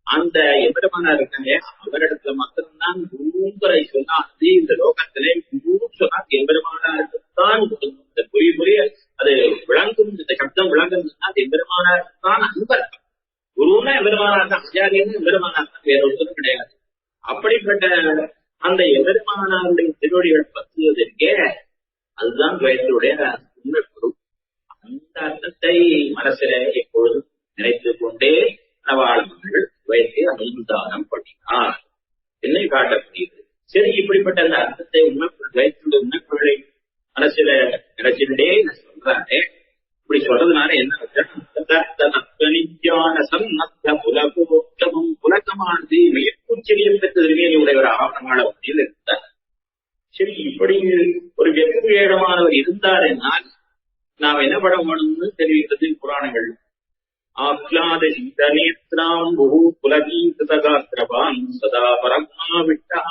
அந்த எம்பெருமானா இருக்காங்க அவரிடத்துல மாத்திரம்தான் குருங்கரை சொன்னாது. இந்த லோகத்திலே குரு சொன்னா எம்பெருமானா இருக்குதான் இந்த புரிய அது விளங்கும். இந்த சப்தம் விளங்குதுன்னா அது எம்பெருமானா இருக்குதான் அன்பர்த்தம். குருன்னா எம்பெருமானா தான், ஆச்சாரியன்னு எம்பெருமானா தான், வேற ஒருத்தரும் கிடையாது. அப்படிப்பட்ட அந்த எம்பெருமானாருடைய திருவடிகள் பற்றுவது இருக்கே அதுதான் துவைத்தருடைய உண்மை குரு. அந்த அர்த்தத்தை மனசுல எப்பொழுதும் நினைத்துக் கொண்டே நவாளர்கள் துவைத்தை அனுதானம் பண்ணினார் என்னை காட்டப்படுகிறது. சரி, இப்படிப்பட்ட அந்த அர்த்தத்தை துவைத்துடைய உண்மைப்பொருளை மனசுல நினைச்சுட்டே சொல்றாரு. இப்படி சொல்றதுனால என்ன புலகோத்தமும் புலகமானது மேற்கூச்சரியம் பெற்ற உடையவராக நம்மளால வகையில் இருந்தார். சரி, இப்படி ஒரு வெற்றிகரமானவர் இருந்தார் என்னால் நாம் என்ன படம் வேணும்னு தெரிவிக்கிறது புராணங்கள். ஆஹ்லாத சிந்தநேத்ராம் புகு புலகீதகாத்ரவான் சதா பரமா விட்டா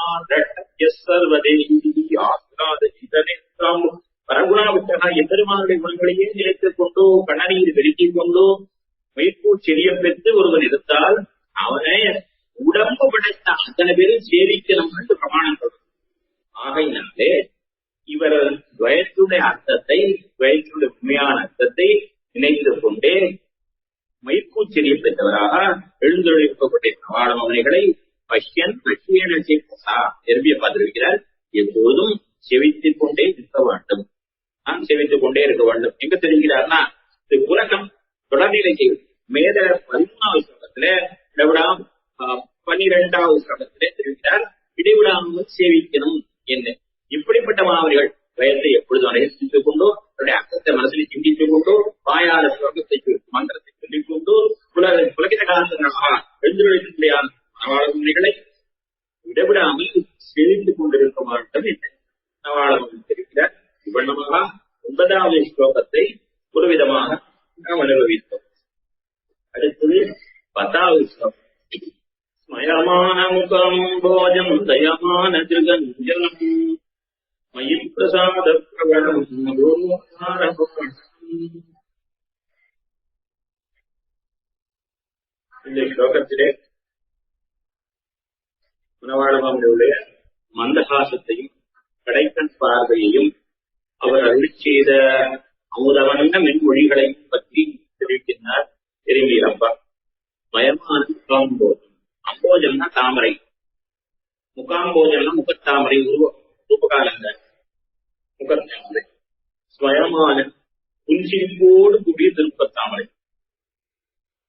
சர்வதேகி ஆஹ்லாத சிந்தநேத்ராம் பரகுணா விட்டா எம்பெருமானுடைய குணங்களையே நினைத்துக் கொண்டோ கண்ணநீர் வெடித்திக் கொண்டோ மெய்ப்பூச்செறியம் பெற்று ஒருவன் இருந்தால் அவனை உடம்பு படைத்த அத்தனை பேரும் சேவிக்கணும் என்று பிரமாணம் சொல்லும். ஆகையினாலே இவர் துவயத்துடைய அர்த்தத்தை, துவயத்துடைய உண்மையான அர்த்தத்தை நினைத்துக் கொண்டே மைப்பூச்செறியம் பெற்றவராக எழுந்தொழிக்கப்பட்ட நவாளம் அவனைகளை பஷ்யன் பஷ்யன சேப்பசா எறும்பிய பார்த்திருக்கிறார். எப்போதும் செவித்துக் கொண்டே இருக்க வேண்டும், நான் செவித்துக் கொண்டே இருக்க வேண்டும். எங்க தெரிவிக்கிறார்னா இது உலகம் தொடர்நிலை செய்வது. மேல 13வது ஸ்லோகத்துல இடைவிடாம 12வது ஸ்லோகத்திலே தெரிவிக்கிறார் இடைவிடாமல் சேவிக்கணும் என்று. இப்படிப்பட்ட மாணவர்கள் வயத்தை எப்பொழுதும் அனுசரித்துக் கொண்டோ அவருடைய அர்த்தத்தை மனசில் சிந்தித்துக் கொண்டோ வாயாத ஸ்லோகத்தை மந்திரத்தை சொல்லிக் கொண்டோ புலகித காலங்களாக எழுந்துரைக்கக்கூடிய நவாளங்களை விடவிடாமல் சேவித்துக் கொண்டிருக்க மாட்டோம் என்று நவாளம் தெரிவிக்கிறார். இவ்வண்ணமாக 9வது ஸ்லோகத்தை ஒரு விதமாக நாம் அனுபவித்தோம். அடுத்தது 10வது ஸ்லோகம். ஸ்மயமான முகம் போஜம் தயமான திருகஞ்சலம் மயி பிரசாத பிரகடம். இந்த ஸ்லோகத்திலே மணவாளமாவுடைய மந்தகாசத்தையும் கடைக்கண் பார்வையையும் அவர் அருள் செய்த அமுதவண்ண மென்மொழிகளையும் பற்றி தெரிவிக்கின்றார் திரும்பியப்பா. மயமான முகாம்போஜம், அம்போஜம்னா தாமரை, முகாம்போஜம்னா முகத்தாமரை, ரூபகாலங்க முகத்தாமரை. ஸ்வயமான புன்சிரிப்போடு கூடிய திருப்பத்தாமரை.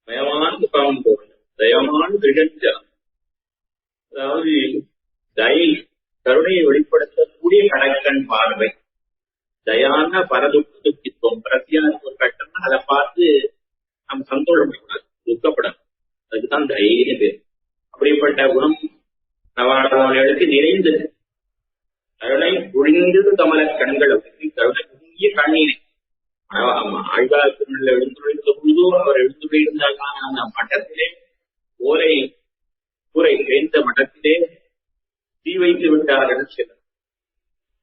மயமான முகாம்போஜம், தயமான திகஞ்சலம், அதாவது தயை கருணையை வெளிப்படுத்தக்கூடிய கடற்கண் பார்வை. தயான பரதுக்கித்துவம், பிரத்தியான ஒரு கட்டம்னா அதை பார்த்து நம்ம சந்தோஷப்படக்கூடாது, துக்கப்படணும். அதுக்குதான் தைரியம் பேர். அப்படிப்பட்ட குணம் நவாளர்களுக்கு நிறைந்தது. கருணை புழிந்தது கமல கண்கள், கருணை புங்கிய கண்ணீரை. ஆழ்வார் திருநெல்ல எழுந்துள்ள பொழுதோ அவர் எழுந்துள்ளிருந்தால்தான் அந்த மட்டத்திலே ஓலை கூரை வேந்த மட்டத்திலே தீ வைத்து விட்டார்கள் சிலர்.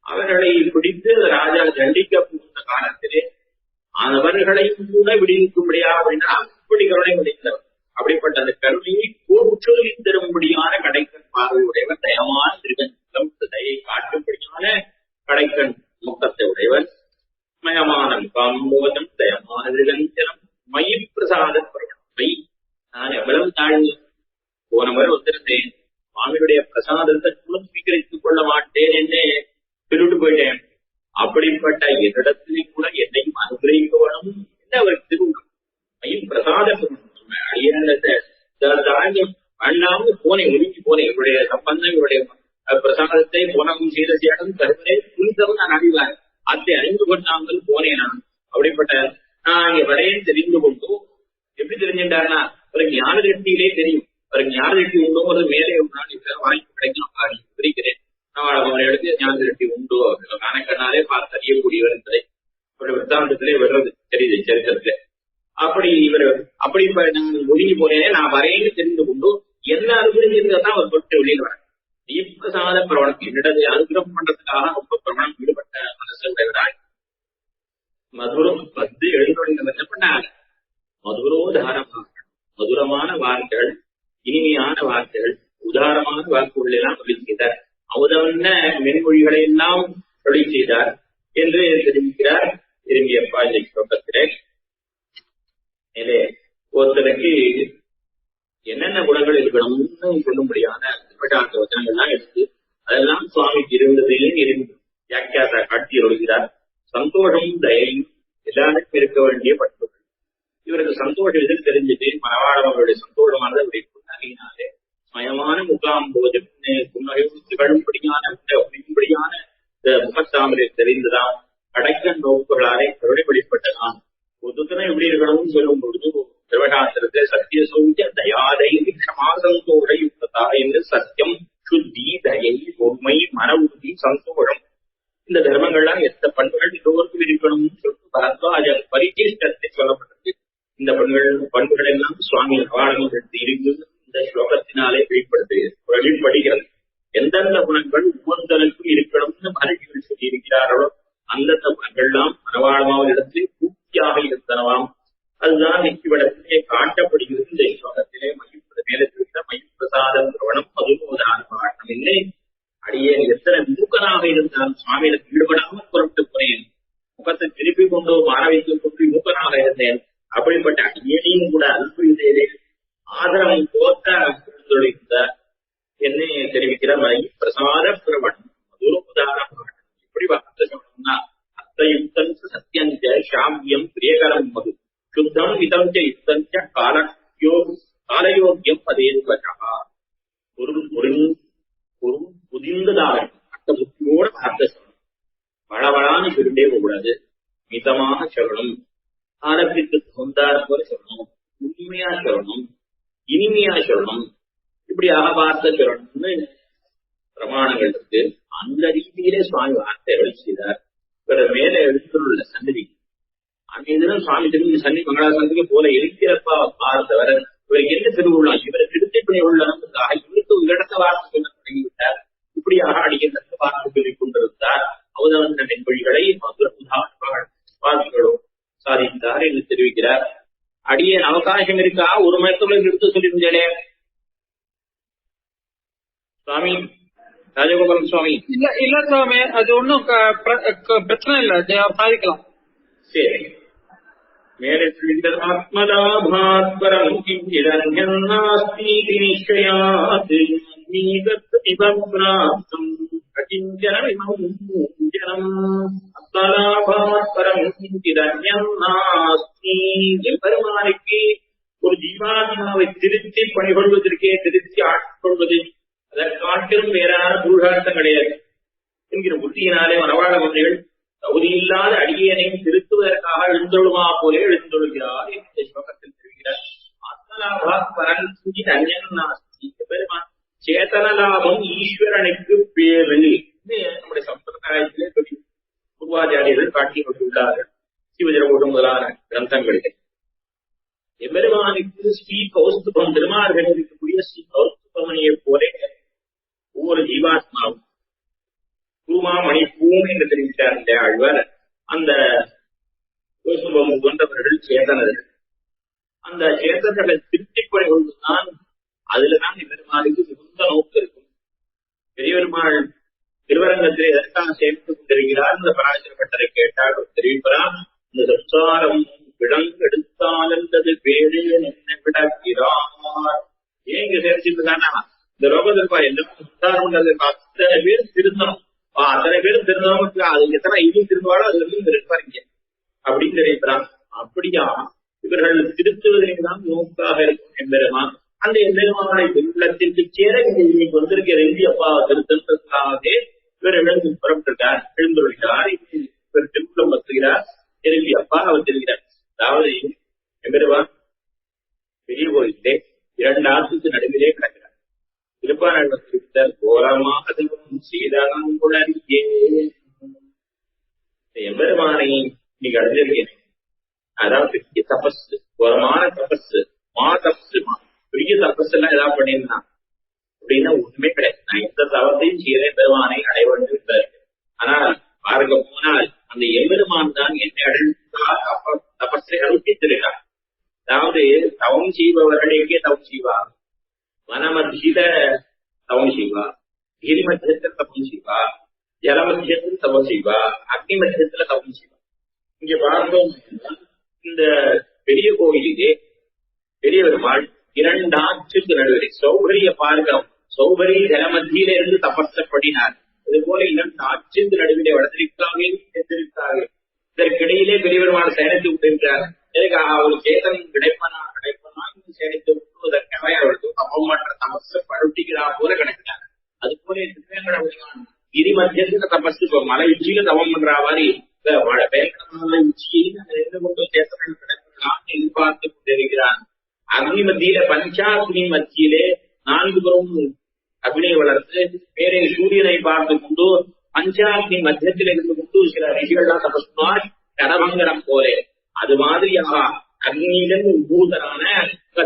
அவர்களை பிடித்து ராஜா தண்டிக்க புகுந்த காலத்திலே அவர்களையும் கூட விடுவிக்கும்படியாக அப்படின்னா அப்படி கருணை விளைந்தவர். அப்படிப்பட்ட அந்த கருணையை கூற்றொலி தரும்படியான கடைக்கண் பார்வை உடையவர். தயமான திருகஞ்சலம், தயை காட்டும்படியான கடைக்கண் முகத்தை உடையவர். மயமான முகாம்போதம், தயமான திருகஞ்சலம், மயி பிரசாத பிரகடம். மை, நான் எவ்வளவு தாழ்ந்து போன முறை ஒத்திருந்தேன், சுவாமியுடைய பிரசாதத்தை கூட ஸ்வீகரித்துக் கொள்ள மாட்டேன் என்று சொல்லிட்டு போயிட்டேன். அப்படிப்பட்ட என்னிடத்திலே கூட என்னையும் அனுகிரகிக்க வேணும் என்று அவருக்கு திருவுள்ளம். மையும் பிரசாத வேண்டாமல் போனேன், ஒதுங்கி போனேன். இவருடைய சம்பந்தம், இவருடைய பிரசாதத்தை போனவும் செய்த சேடம் கருவரை புனிதவும் நான் அறிவார். அதை அறிந்து கொண்டாமல் போனேன் நான். அப்படிப்பட்ட நான் இங்க வரையன் தெரிந்து கொண்டு எப்படி தெரிஞ்சுட்டாருன்னா ஒரு ஞான திருஷ்டியிலே தெரியும். ஒரு ஞான திருஷ்டி உண்டோ ஒரு மேலே ஒரு வாய்ப்பு கிடைக்கும் பிரிக்கிறேன். நான் எடுத்து ஞான திருஷ்டி உண்டோ கணக்கனாலே பார்த்து அறியக்கூடியவர் என்பதை விற்த்தாந்தத்திலே வர்றது தெரியுது சரித்திரத்துல. அப்படி இவர் அப்படி நான் ஒதுங்கி போனேனே, நான் வரையன்னு தெரிந்து கொண்டு எல்லா அனுகிரகத்தான் அவர் தொட்டு வெளியில் வர பிரசாத பிரவணம் என்னிடது அனுகிரகம் பண்றதுக்காக ரொம்ப பிரவணம் ஈடுபட்ட மனசு உடையவராய் மதுரம் வந்து எழுந்தொழிந்தவர் என்ன பண்ணாங்க, மதுரோதாரமாக மதுரமான வார்த்தைகள் இனிமையான வார்த்தைகள், உதாரணமான வாக்குகள் எல்லாம் அருளி செய்தார். அவதவன்ன மென்மொழிகளை எல்லாம் அருளி செய்தார் என்று தெரிவிக்கிறார் திரும்பியப்பா இந்த ஸ்லோகத்திலே. ஒருத்தருக்கு என்னென்ன குணங்கள் இருக்கணும்னு சொல்ல முடியாத விட்டாந்த வச்சனங்கள்லாம் எடுத்து அதெல்லாம் சுவாமிக்கு இருந்ததே இருந்து வியாக்கியாதா காட்டி வருகிறார். சந்தோஷமும் தயையும் எல்லாருக்கும் இருக்க வேண்டிய பண்புகள். இவருக்கு சந்தோஷம் எதிர் தெரிஞ்சுட்டு மனவாளவர்களுடைய சந்தோஷமானது அவருடைய புன்னகையினாலே மயமான முகாம்போது புன்னகையும் திகழும்படியான முகத்தாமரை தெரிந்துதான் அடக்க நோக்குகளாலே கருணை வெளிப்பட்டதான். பொதுத்தனை எப்படி இருக்கணும்னு சொல்லும் பொழுது திருவகாத்திரத்தை சத்திய சௌக்கிய தயாதை க்ஷமாசந்தோஷ யுக்ததா என்று சத்தியம், சுத்தி, தயை, பொறுமை, மன உறுதி, சந்தோஷம், இந்த தர்மங்கள்லாம் எந்த பண்புகள் எல்லோருக்கும் இருக்கணும்னு சொல்லிட்டு பரத்வாஜ பரிசேஷ்டத்தை சொல்லப்பட்டது. இந்த பண்புகள் எல்லாம் சுவாமி அவாளம் எடுத்து இருக்கு இந்த ஸ்லோகத்தினாலே வெளிப்படுகிறது. எந்தெந்த குணங்கள் ஒவ்வொருத்தருக்கும் இருக்கணும்னு மகர்ஷிகள் சொல்லி இருக்கிறார்களோ அந்தந்த குணங்கள்லாம் மனவாளமாவது இடத்தில் பூர்த்தியாக இருந்தனவாம். அதுதான் இவ்விடத்திலே காட்டப்படுகிறது. இந்த ஸ்லோகத்திலே மேலிருக்கிற மயிப்பிரசாத பிரவணம் மதுபோதான பாட்டம் இல்லை. அடியேன் எத்தனை மூக்கனாக இருந்தாலும் சுவாமியிடம் ஈடுபடாமல் புறப்பட்டு போனேன். முகத்தை திருப்பி கொண்டு மாணவிக்கு கொண்டு மூக்கனாக இருந்தேன். அப்படிப்பட்ட அடியேனையும் கூட அல்புதே ஆதரவும் தோற்ற என்னை தெரிவிக்கிற மயிப்பிரசாத பிரவணம் மதுபோதான பாட்டம். இப்படி வார்த்தை சொல்லணும்னா அர்த்தயுக்தம் சத்தியஞ்ச சாமியம் பிரியகரம் மது சுத்தம் இதம் யுக்தஞ்ச காலயோக்கியம் அதேவா ஒரு புதிந்ததாக அர்த்தமுத்தியோட வார்த்தை சொல்லணும். வளவளான்னு சொல்லிட்டே போகக்கூடாது. மிதமாக சொல்லணும். காலத்திற்கு சொந்தார் போல சொல்லணும். உண்மையா சொல்லணும். இனிமையா சொல்லணும். இப்படியாக வார்த்தை சொல்லணும்னு பிரமாணங்கள் இருக்கு. அந்த ரீதியிலே சுவாமி வார்த்தைகள் செய்தார். இவர மேல எழுத்துள்ள சன்னதி அன்றைய தினம் சுவாமி திரும்பி சன்னி மங்களாசனத்துக்கு போல இருக்கிறப்பா பார்த்தவர் இவருக்கு என்ன திருவிழா இவரை திருத்திப்பணி உள்ளதாக இவருக்கு இடத்த வார்த்தை சொல்ல தொடங்கிவிட்டார். இப்படியாக அடிக்கின்ற வார்த்தை சொல்லிக் கொண்டிருந்தார். அவதவன் மென்மொழிகளை சுவாமிகளோ சாதித்தார் என்று தெரிவிக்கிறார். அடியேன் அவகாசம் இருக்கா ஒரு மயத்துல நிறுத்த சொல்லியிருந்தேனே சுவாமி ராஜகோபாலன் சுவாமி. இல்ல சுவாமி, அது ஒன்னும் பிரச்சனை இல்ல, சாதிக்கலாம். சரி. மேலே ஆத்மலாபாத்பரம் கிஞ்சிதன்யன்னாஸ்தி நிச்சயாத் நீதத்இவப்ராப்தம் அகிஞ்சனம் ஆத்மலாபாத்பரம் கிஞ்சிதன்யன்னாஸ்தி. பெருமானுக்கு ஒரு ஜீவாத்மாவை திருத்தி பணிகொள்வதற்கே திருத்தி ஆட்கொள்வது அதற்காட்டிலும் வேறான புருஷார்த்தம் கிடையாது என்கிற புத்தியினாலே மனவாள மந்திரிகள் தகுதியில்லாத அடியனையும் திருத்துவதற்காக எழுந்தொழுமா போலே எழுந்தொழுகிறார் இந்த ஸ்லோகத்தில் தெரிவிக்கிறார். ஆத்மலாபாத்பரன் அந்நாஸ்தி. பெருமான் சேதனலாபம் ஈஸ்வரனுக்கு பேரு நம்முடைய சம்பிரதாயத்திலே சொல்லி பூர்வாச்சாரியர்கள் காட்டி கொண்டுள்ளார்கள். சிவஜரகோடு முதலான கிரந்தங்களிலே எம்பெருமானுக்கு ஸ்ரீ கௌஸ்துபம் திருமார்கள் இருக்கக்கூடிய ஸ்ரீ கௌஸ்துபமணியை போலே ஒவ்வொரு ஜீவாத்மாவும் பூமாமணி பூம் என்று தெரிவித்தார் இந்த ஆழ்வார். அந்த கௌஸ்துபம் கொண்டவர்கள் சேதனர்கள். அந்த சேதனர்களை திருப்திப் பணி கொண்டுதான் அதுலதான் பெருமாளுக்கு மிகுந்த நோக்கு இருக்கும். பெரியவருமாள் திருவரங்கத்திலே எதற்காக சேர்த்து கொண்டிருக்கிறார் இந்த பராசரப்பட்டரை கேட்டால் தெரிவிப்பார். இந்த சம்சாரம் விளங்கெடுத்தாலது பேரு என்ன விடக்கிறார். ஏன் இங்க சேர்த்துட்டானா இந்த ரோகத்திற்பா எல்லாரும் சம்சாரம் அத்தனை பேர் திருந்தணும். அத்தனை பேரும் திருந்தவங்க அது எத்தனை இதையும் திருந்துவாடோ அது வந்து இருப்பாருங்க அப்படின்னு தெரிவிக்கிறான். அப்படியா இவர்கள் திருத்துவதற்குதான் நோக்காக இருக்கும் எம்பெருமான். அந்த எம்பெருமானை உள்ளத்திற்கு சேர இன்னைக்கு வந்திருக்கிற அப்பா திருத்தத்திற்காகவே இவர் எழுந்து புறப்பட்டிருக்கார், எழுந்துள்ளார். இவர் திருக்குளம் வசுகிறார். திரும்பி அப்பா அவர் தெரிகிறார். அதாவது எம்பெருமான் பெரிய கோயிலே 2 ஆற்றுக்கு நடுவிலே கிடக்கிறார். திருப்பாராயண திருத்தர் கோரமாக சீதனம் குளறியே எம்பெருமானை இன்னைக்கு அடைஞ்சிருக்கேன். அதாவது பெரிய தபஸ், கோரமான தபஸ், தபஸ், பெரிய தபஸ் எல்லாம் ஏதாவது பண்ணிருந்தான் அப்படின்னா ஒண்ணுமே கிடையாது. நான் எந்த தவத்தையும் செய்யறேன் பெருமானை அடைய வேண்டும். ஆனால் பார்க்க போனால் அந்த எம்பெருமான் தான் என்னை அடைந்தால் தபஸை அனுப்பித்திருக்கார். அதாவது தவம் செய்பவர்களுக்கே தவம் செய்வார். வனமத்தியில தவம் செய்வா, கிரி மத்தியத்துல தவம் செய்வா, ஜல மத்தியத்துல தவம் செய்வா, அக்னி மத்தியத்துல தவம் செய்வா. இங்க பார்த்தோம் இந்த பெரிய கோயிலே பெரிய பெருமாள் 2 ஆற்றுக்கு நடுவில் சௌகரிய பார்க்கிறோம். சௌகரிய ஜலமத்தியில இருந்து தபசப்படினார். இது போல 2 ஆற்றுக்கு நடுவிலே வளர்த்திருக்காவே சென்றிருக்காங்க. இதற்கிடையிலே பெரிய பெருமாள் சேனத்தை விட்டிருக்கிறார். ஒரு சேதன் கிடைப்பனா சேனித்து விட்டுவதற்காக அவருக்கு தபம் மற்ற தபச படுத்திக்கிறா போல கிடைக்கிறார். அது போல கிரி மத்தியத்துல தபசு இப்ப மலை உச்சியில தவம் பண்ற மாதிரி வேகமான உச்சியை கொண்டு சேத்தனன் கிடைப்பதெல்லாம் எதிர்பார்த்து கொண்டிருக்கிறான். அக்னி மத்தியில பஞ்சாக்னி மத்தியிலே 4 புறம் அக்னியை வளர்த்து வேறே சூரியனை பார்த்து கொண்டு பஞ்சாக்னி மத்தியத்தில் இருந்து கொண்டு சில ரிஷிகள்லாம் தபஸ்மார் கடபங்கரம் போலே அது மாதிரியாக அக்னியிலிருந்து உத்பூதரான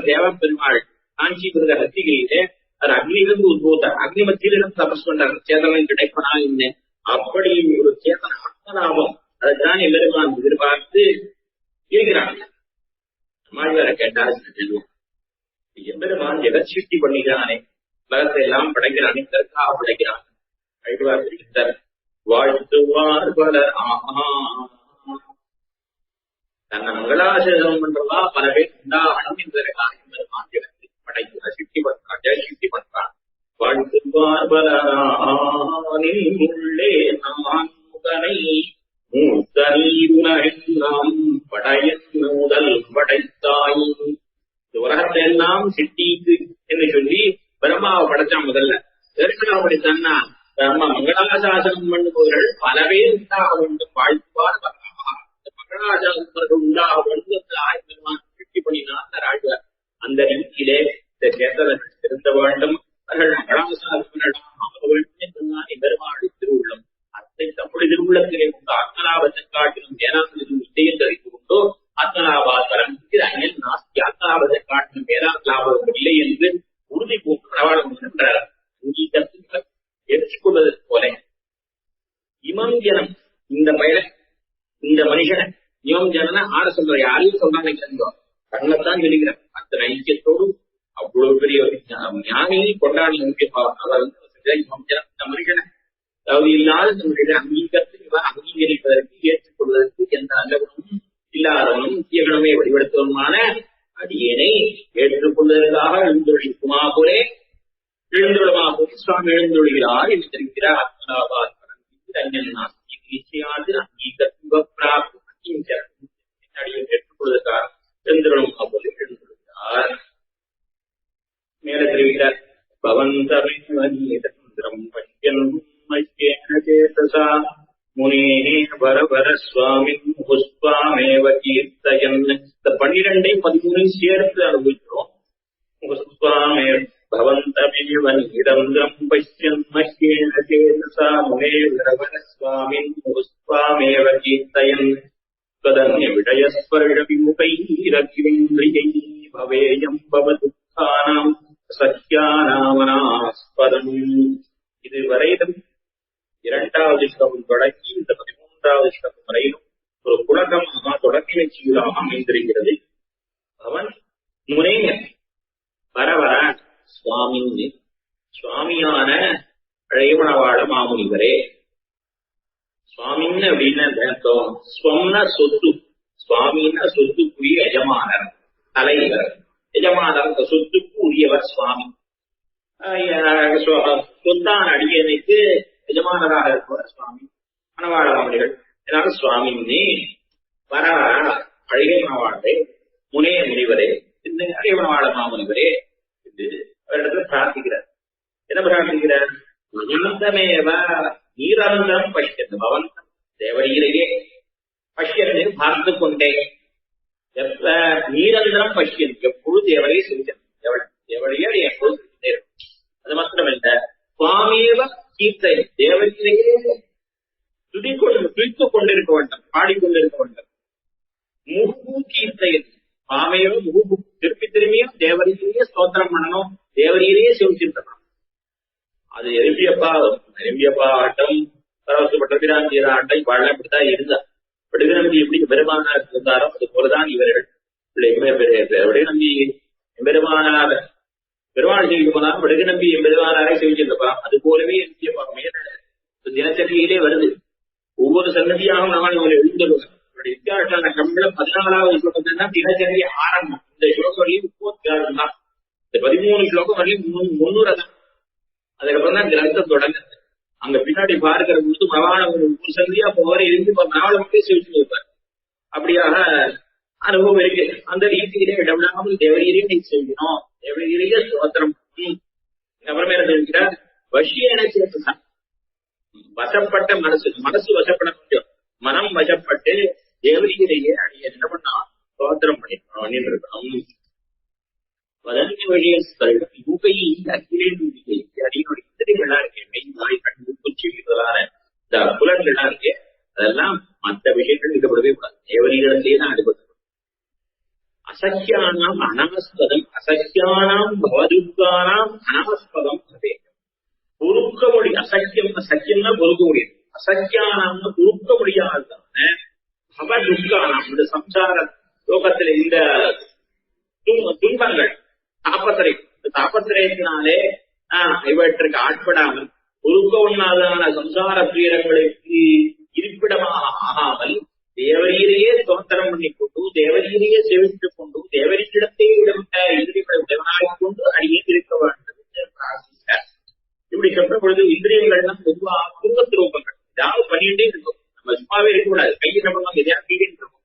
தேவ பெருமாள் காஞ்சிபுர ரத்திகையிலே அது அக்னியிலிருந்து உத்பூதர் அக்னி மத்தியிலிருந்து தபஸ் பண்றார். சேதனம் கிடைப்பனா என்ன அப்படி ஒரு சேதன ஆத்மலாபம் அதுதான் எம்பெருமான் எதிர்பார்த்து இருக்கிறாங்க. மாழ்வார கேட்டார், எம்பெருமான் எதை சிருஷ்டி பண்ணிக்கிறானே, உலகத்தை எல்லாம் படைக்கிறான், இதற்காக படைக்கிறான். ஆழ்வார் தெரிவித்தார், வாழ்த்துவார் பலர் தன்னை மங்களாசேதனம் பண்றதா பல பேர் உண்டாகணும் என்பதற்காக எம்பெருமான் ஜெகத்தை படைக்கிறார், சிருஷ்டி பண்றான், ஜெயசிருஷ்டி பண்றான். வாழ்த்துவார் பலரானே நான் முகனை மூத்தனீருலகெல்லாம் படையன் முதல் படைத்தாய். உலகத்தை எல்லாம் சிட்டிக்கு என்று சொல்லி பிரம்மாவை படைச்சான். முதல்ல எதற்காக படைத்தான்னா பிரம்மா மங்களாசாசனம் பண்ணுபவர்கள் பல பேர் உண்டாக வேண்டும், வாழ்த்துவார் மங்களாசாசனர்கள் உண்டாக வேண்டும் பெருமான் சிட்டி பண்ணினார் ஆழ்வார். அந்த ரீதியிலே இந்த சேத்தர்கள் திருந்த வேண்டும், அவர்கள் மங்களாசாசனம் அமர வேண்டும் என்றுதான் பெருமாள் திருவுள்ளம். அத்தை தம்முடைய திருவுள்ளத்திலே கொண்டு ஆத்மலாபத்தை காட்டிலும் வேளாண் நிச்சயத்தை வைத்துக் கொண்டு ஆத்மலாபாரம் அந்நியன் நாஸ்தி ஆத்மலாபத்தை காட்டிலும் வேளாண் லாபம் இல்லை என்று உறுதி போட்டு பிரபாடம் என்றார். அங்கீகரத்தை ஏற்றுக்கொள்வதற்கு போல இமம் ஜனம் இந்த இந்த மனுஷனை இமம் ஜன ஆட சொல்ற யாரையும் சொல்றாங்க கண்ணத்தான் சொல்லுகிறார். அத்தனை ஐக்கியத்தோடு அவ்வளவு பெரிய ஞானியை கொண்டாடி அவர் இமம் ஜனம் இந்த மனுஷனை அதாவது இல்லாத நம்முடைய அங்கீகரத்தை அங்கீகரிப்பதற்கு ஏற்றுக்கொள்வதற்கு எந்த நல்லவனும் இல்லாதவனும் முக்கியகணமே வடிவெடுத்தவனுமான அடியனை ஏற்றுக்கொள்வதற்காக எழுந்தொழிக்குமா போலே எழுந்துள்ளமா போலே சுவாமி எழுந்தொழுகிறார் என்று தெரிவிக்கிறார். அடியை ஏற்றுக்கொள்வதற்காக எழுந்துள்ளமா போலே எழுந்துள்ளார். மேல தெரிவிக்கிறார், பவந்தமிழம் பஷ்யன் சேதசா முனேः வரவர சுவாமின் புஷ்பாமேவ கீர்த்தயன். இந்த 12 13 சேர்த்து அனுபவிக்கிறோம். புஷ்பாமே பவந்தமேவ நிரந்தரம் பஷ்யன் மஹ்யேன சேதசா முனே வரவர சுவாமின் புஷ்பாமேவ கீர்த்தயன் ததன்ய விடயஸ்பர்ஷ விமுகைரகிலேந்திரியைः பவேயம் பவதுக்கானாம் சத்யானாமனாஸ்பதம். இதுவரையிலும் 2வது ஸ்லோகம் தொடங்கி இந்த 13வது ஸ்லோகம் வரையிலும் ஒரு புழக்கமாக தொடக்கி நிச்சயமாக அமைந்திருக்கிறது. அவன் முனே வரவர சுவாமி சுவாமியான பழையவனவாழ மாமுனிவரே. சுவாமின்னு அப்படின்னு ஸ்வம்ன சொத்து, சுவாமின்னா சொத்துக்குரிய எஜமானர் தலைவர், எஜமானர் சொத்துக்கு உரியவர் சுவாமி. சொத்தான அடியனுக்கு எஜமானராக இருப்பவர் சுவாமி மணவாள மாமனிகள். இதனால சுவாமின்னே வர அழகிய மணவாளரே முனே முனிவரே என்று அழகிய மணவாள மாமுனிவரே என்று அவரிடத்துல பிரார்த்திக்கிறார். என்ன பிரார்த்திக்கிறார்? பவந்தமேவ நீரந்தரம் பஷ்யன். பவந்தம் தேவரீரையே பஷ்யன் பார்த்து கொண்டே எப்ப நீரந்தரம் பஷ்யன் எப்பொழுது தேவரையே செஞ்சன் தேவரையே எப்பொழுது செஞ்சே. அது மாத்திரமல்ல சுவாமியேவ கீர்த்தை தேவரீரையே துதித்துக் கொண்டிருக்க வேண்டும், பாடிக்கொண்டிருக்க வேண்டும். முகு கீர்த்தை சுவாமியோ முகு திருப்பி திரும்பியும் தேவரீரையே ஸ்தோத்திரம் பண்ணணும், தேவரீரையே சிவச்சிருக்கணும். அது எறும்பியப்பா ஆட்டம் பரவசப்பட்ட பிராந்தியர் ஆட்டம் பாடலாம் இப்படித்தான் இருந்தா. விடுதிரம்பி எப்படி பெருமானார் இருந்தாரோ அது போலதான் இவர்கள் நம்பி பெருமானார் பெருமாள் பண்ணிட்டு போனா வடகு நம்பி 80 சேவிச்சிருப்பான். அது போலவே தினச்சரியிலே வருது. ஒவ்வொரு சன்னதியாக நான் எழுந்துருவேன். வித்தியாசான கம்பளம் 14வது ஸ்லோகத்தை தான் தினச்சரி ஆரம்பம். இந்த ஸ்லோகம் வரையும் 36 தான். இந்த 13 ஸ்லோகம் வரையும் 300 தான். அதுக்கப்புறம் தான் கிரந்தம் தொடங்குது. அங்க பின்னாடி பார்க்கிற பொழுது மகான ஒரு சந்தியா போகிற இருந்து நாலு மட்டும் சேவிச்சு வைப்பார். அப்படியாக அனுபவம் இருக்கு. அந்த ரீதியிலே இடவிடாமல் தேவரீரே நீ செய்யணும், தேவரீரையே ஸ்தோத்திரம். அப்புறமே என்ன தெரிவிக்கிறார், வசியன சேத்தம், வசப்பட்ட மனசு வசப்பட முடியும். மனம் வசப்பட்டு தேவரீரையே அடிய என்ன பண்ணா ஸ்தோத்திரம் பண்ணிட்டு இருக்கணும். வதந்தி வழியை மூக்கை அடியோட இந்திரியங்களா இருக்கேன், மெய் வாய் கண் மூக்குச்சி இதெல்லாம் இந்த புலன்கள்லாம் இருக்கே, அதெல்லாம் மற்ற விஷயங்கள் ஈடுபடவே கூடாது. தேவரீரிடத்திலேயே தான் ஈடுபட்டு. அசக்கியானாம் அனாஸ்பதம், அசக்கியானாம் பவதுக்கானாம் அனாஸ்பதம் பொறுக்க முடியும். அசக்கியம்னா பொறுக்க முடியும். அசக்கியானாம்னு பொறுக்க முடியாததான பவதுக்கானாம் இந்த சம்சார லோகத்துல இந்த துன்பங்கள் தாபத்திரயத்தினாலே இவற்றுக்கு ஆட்படாமல் பொறுக்க ஒண்ணாதான சம்சார பிரியர்களுக்கு இருப்பிடமாக ஆகாமல் தேவரீரையே ஸ்தோத்திரம் பண்ணிக்கொண்டு தேவரீரையே சேவித்துக் கொண்டு தேவரீரிடத்தை விடவிட்ட இந்திரியங்களை உடனாக கொண்டு அடியே இருக்க வேண்டும் பிரார்த்தித்தார். இப்படி சொல்ற பொழுது இந்திரியங்கள்லாம் பொதுவாக துன்பத்து ரூபங்கள் ஏதாவது பண்ணிட்டே இருக்கும். நம்ம சும்மாவே இருக்கக்கூடாது. கையை நம்ம எதையாவது கேட்டு இருக்கும்.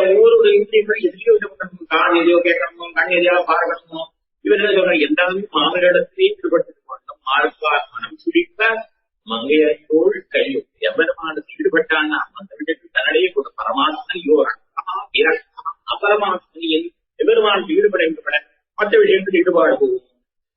ஒவ்வொரு இந்திரியங்களும் எதையோ விடப்படணும். காது எதையோ கேட்கணும், கண் எதையாவது பார்க்கணுமோ. இவர் என்ன சொல்ற, எல்லாமே மாவரிடத்திலேயே ஈடுபட்டு கொண்டோம். மாறுப்பார் மனம் சுடிக்க மங்கையோள் கையும் எவ்வளவானது ஈடுபட்டான அந்த விஷயத்தில் தன்னிடையே கொண்டு பரமாத்மன் அபரமாத்மனியில் எவ்வளவானது ஈடுபட மற்ற விஷயத்தில் ஈடுபாடு போகும்.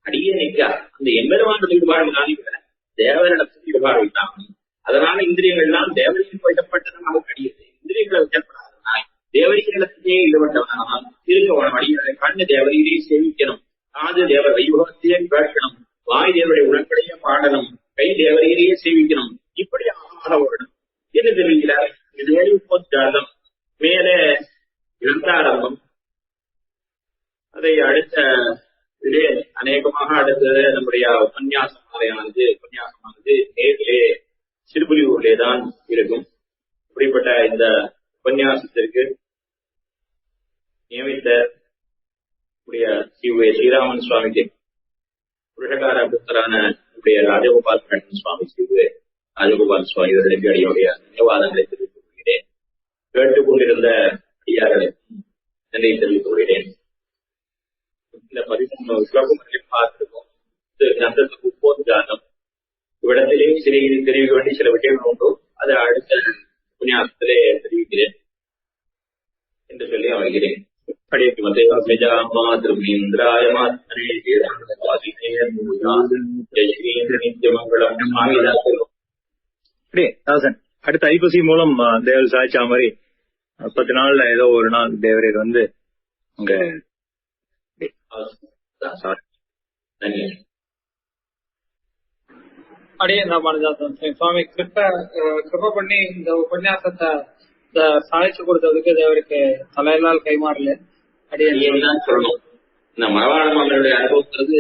அடியே நிற்கா அந்த எவ்வளவானது ஈடுபாடு காணிக்கிற தேவரிடத்தில் ஈடுபாடு வைத்தாங்க. அதனால இந்திரியங்கள்லாம் தேவரியில் வைக்கப்பட்டதனால கடியது. இந்திரியங்களை வைக்கப்படாதனாய் தேவரிகளிடத்திலேயே ஈடுபட்டவனாக இருக்கவனம். அடியை கண்ணு தேவரையே சேவிக்கணும், காது தேவர் வைபவத்தையே கேட்கணும், வாய் தேவருடைய உலகத்தையே பாடணும், கை தேவரையே சேவிக்கணும். இப்படி ஆக வேண்டும் என்று தெரிவிக்கிறார். இது 7 மேலே கிரந்தாரம்பம். அதை அடுத்த இதே அநேகமாக அடுத்தது நம்முடைய உபன்யாசமானது நேரிலே சிறுபுலியூரிலே தான் இருக்கும். இப்படிப்பட்ட இந்த உபன்யாசத்திற்கு நியமித்த ஸ்ரீராமன் சுவாமிக்கு புருஷகார புத்தரான ராஜகோபால் கண்ணன் சுவாமி ராஜகோபால் சுவாமி இவர்களுக்கு அடியோடைய தன்யவாதங்களை தெரிவித்துக் கொள்கிறேன். கேட்டுக்கொண்டிருந்த அடியார்களை நன்றியை தெரிவித்துக் கொள்கிறேன். இந்த 13 ஸ்லோகம் பார்த்திருக்கோம். நந்தத்துக்கு 30 காரணம். இவ்விடத்திலே தெரிவிக்க வேண்டிய சில விஷயங்கள் உண்டு. அதை அடுத்த உபன்யாசத்திலே தெரிவிக்கிறேன் என்று சொல்லி அமைகிறேன். அடுத்த ஐப்பசி மூலம் தேவர் சாய்ச்சா மாதிரி 10 நாள்ல ஏதோ ஒரு நாள் தேவரீர் வந்து அங்க அடியே ராமானுஜாசன் சுவாமி கிருப பண்ணி இந்த உபன்யாசத்தை சாதிச்சு கொடுத்ததுக்கு தேவருக்கு தலையிலால் கைமாறல. அடியே சொல்லணும். இந்த மரவாண மாமனுடைய அனுபவங்கிறது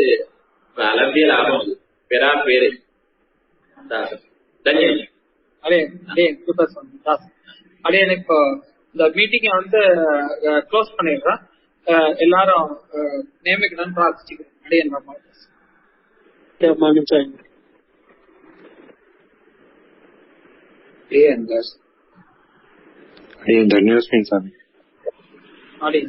அலம்பிய லாபம். பெரா பேரு அடியே இப்போ இந்த மீட்டிங்க வந்து க்ளோஸ் பண்ணிடுறேன். எல்லாரும் நியமிக்கணும்னு பிரார்த்திச்சுக்கிறேன். அடியே ராமானுஜன் धन्यवाद स्वामी। अरे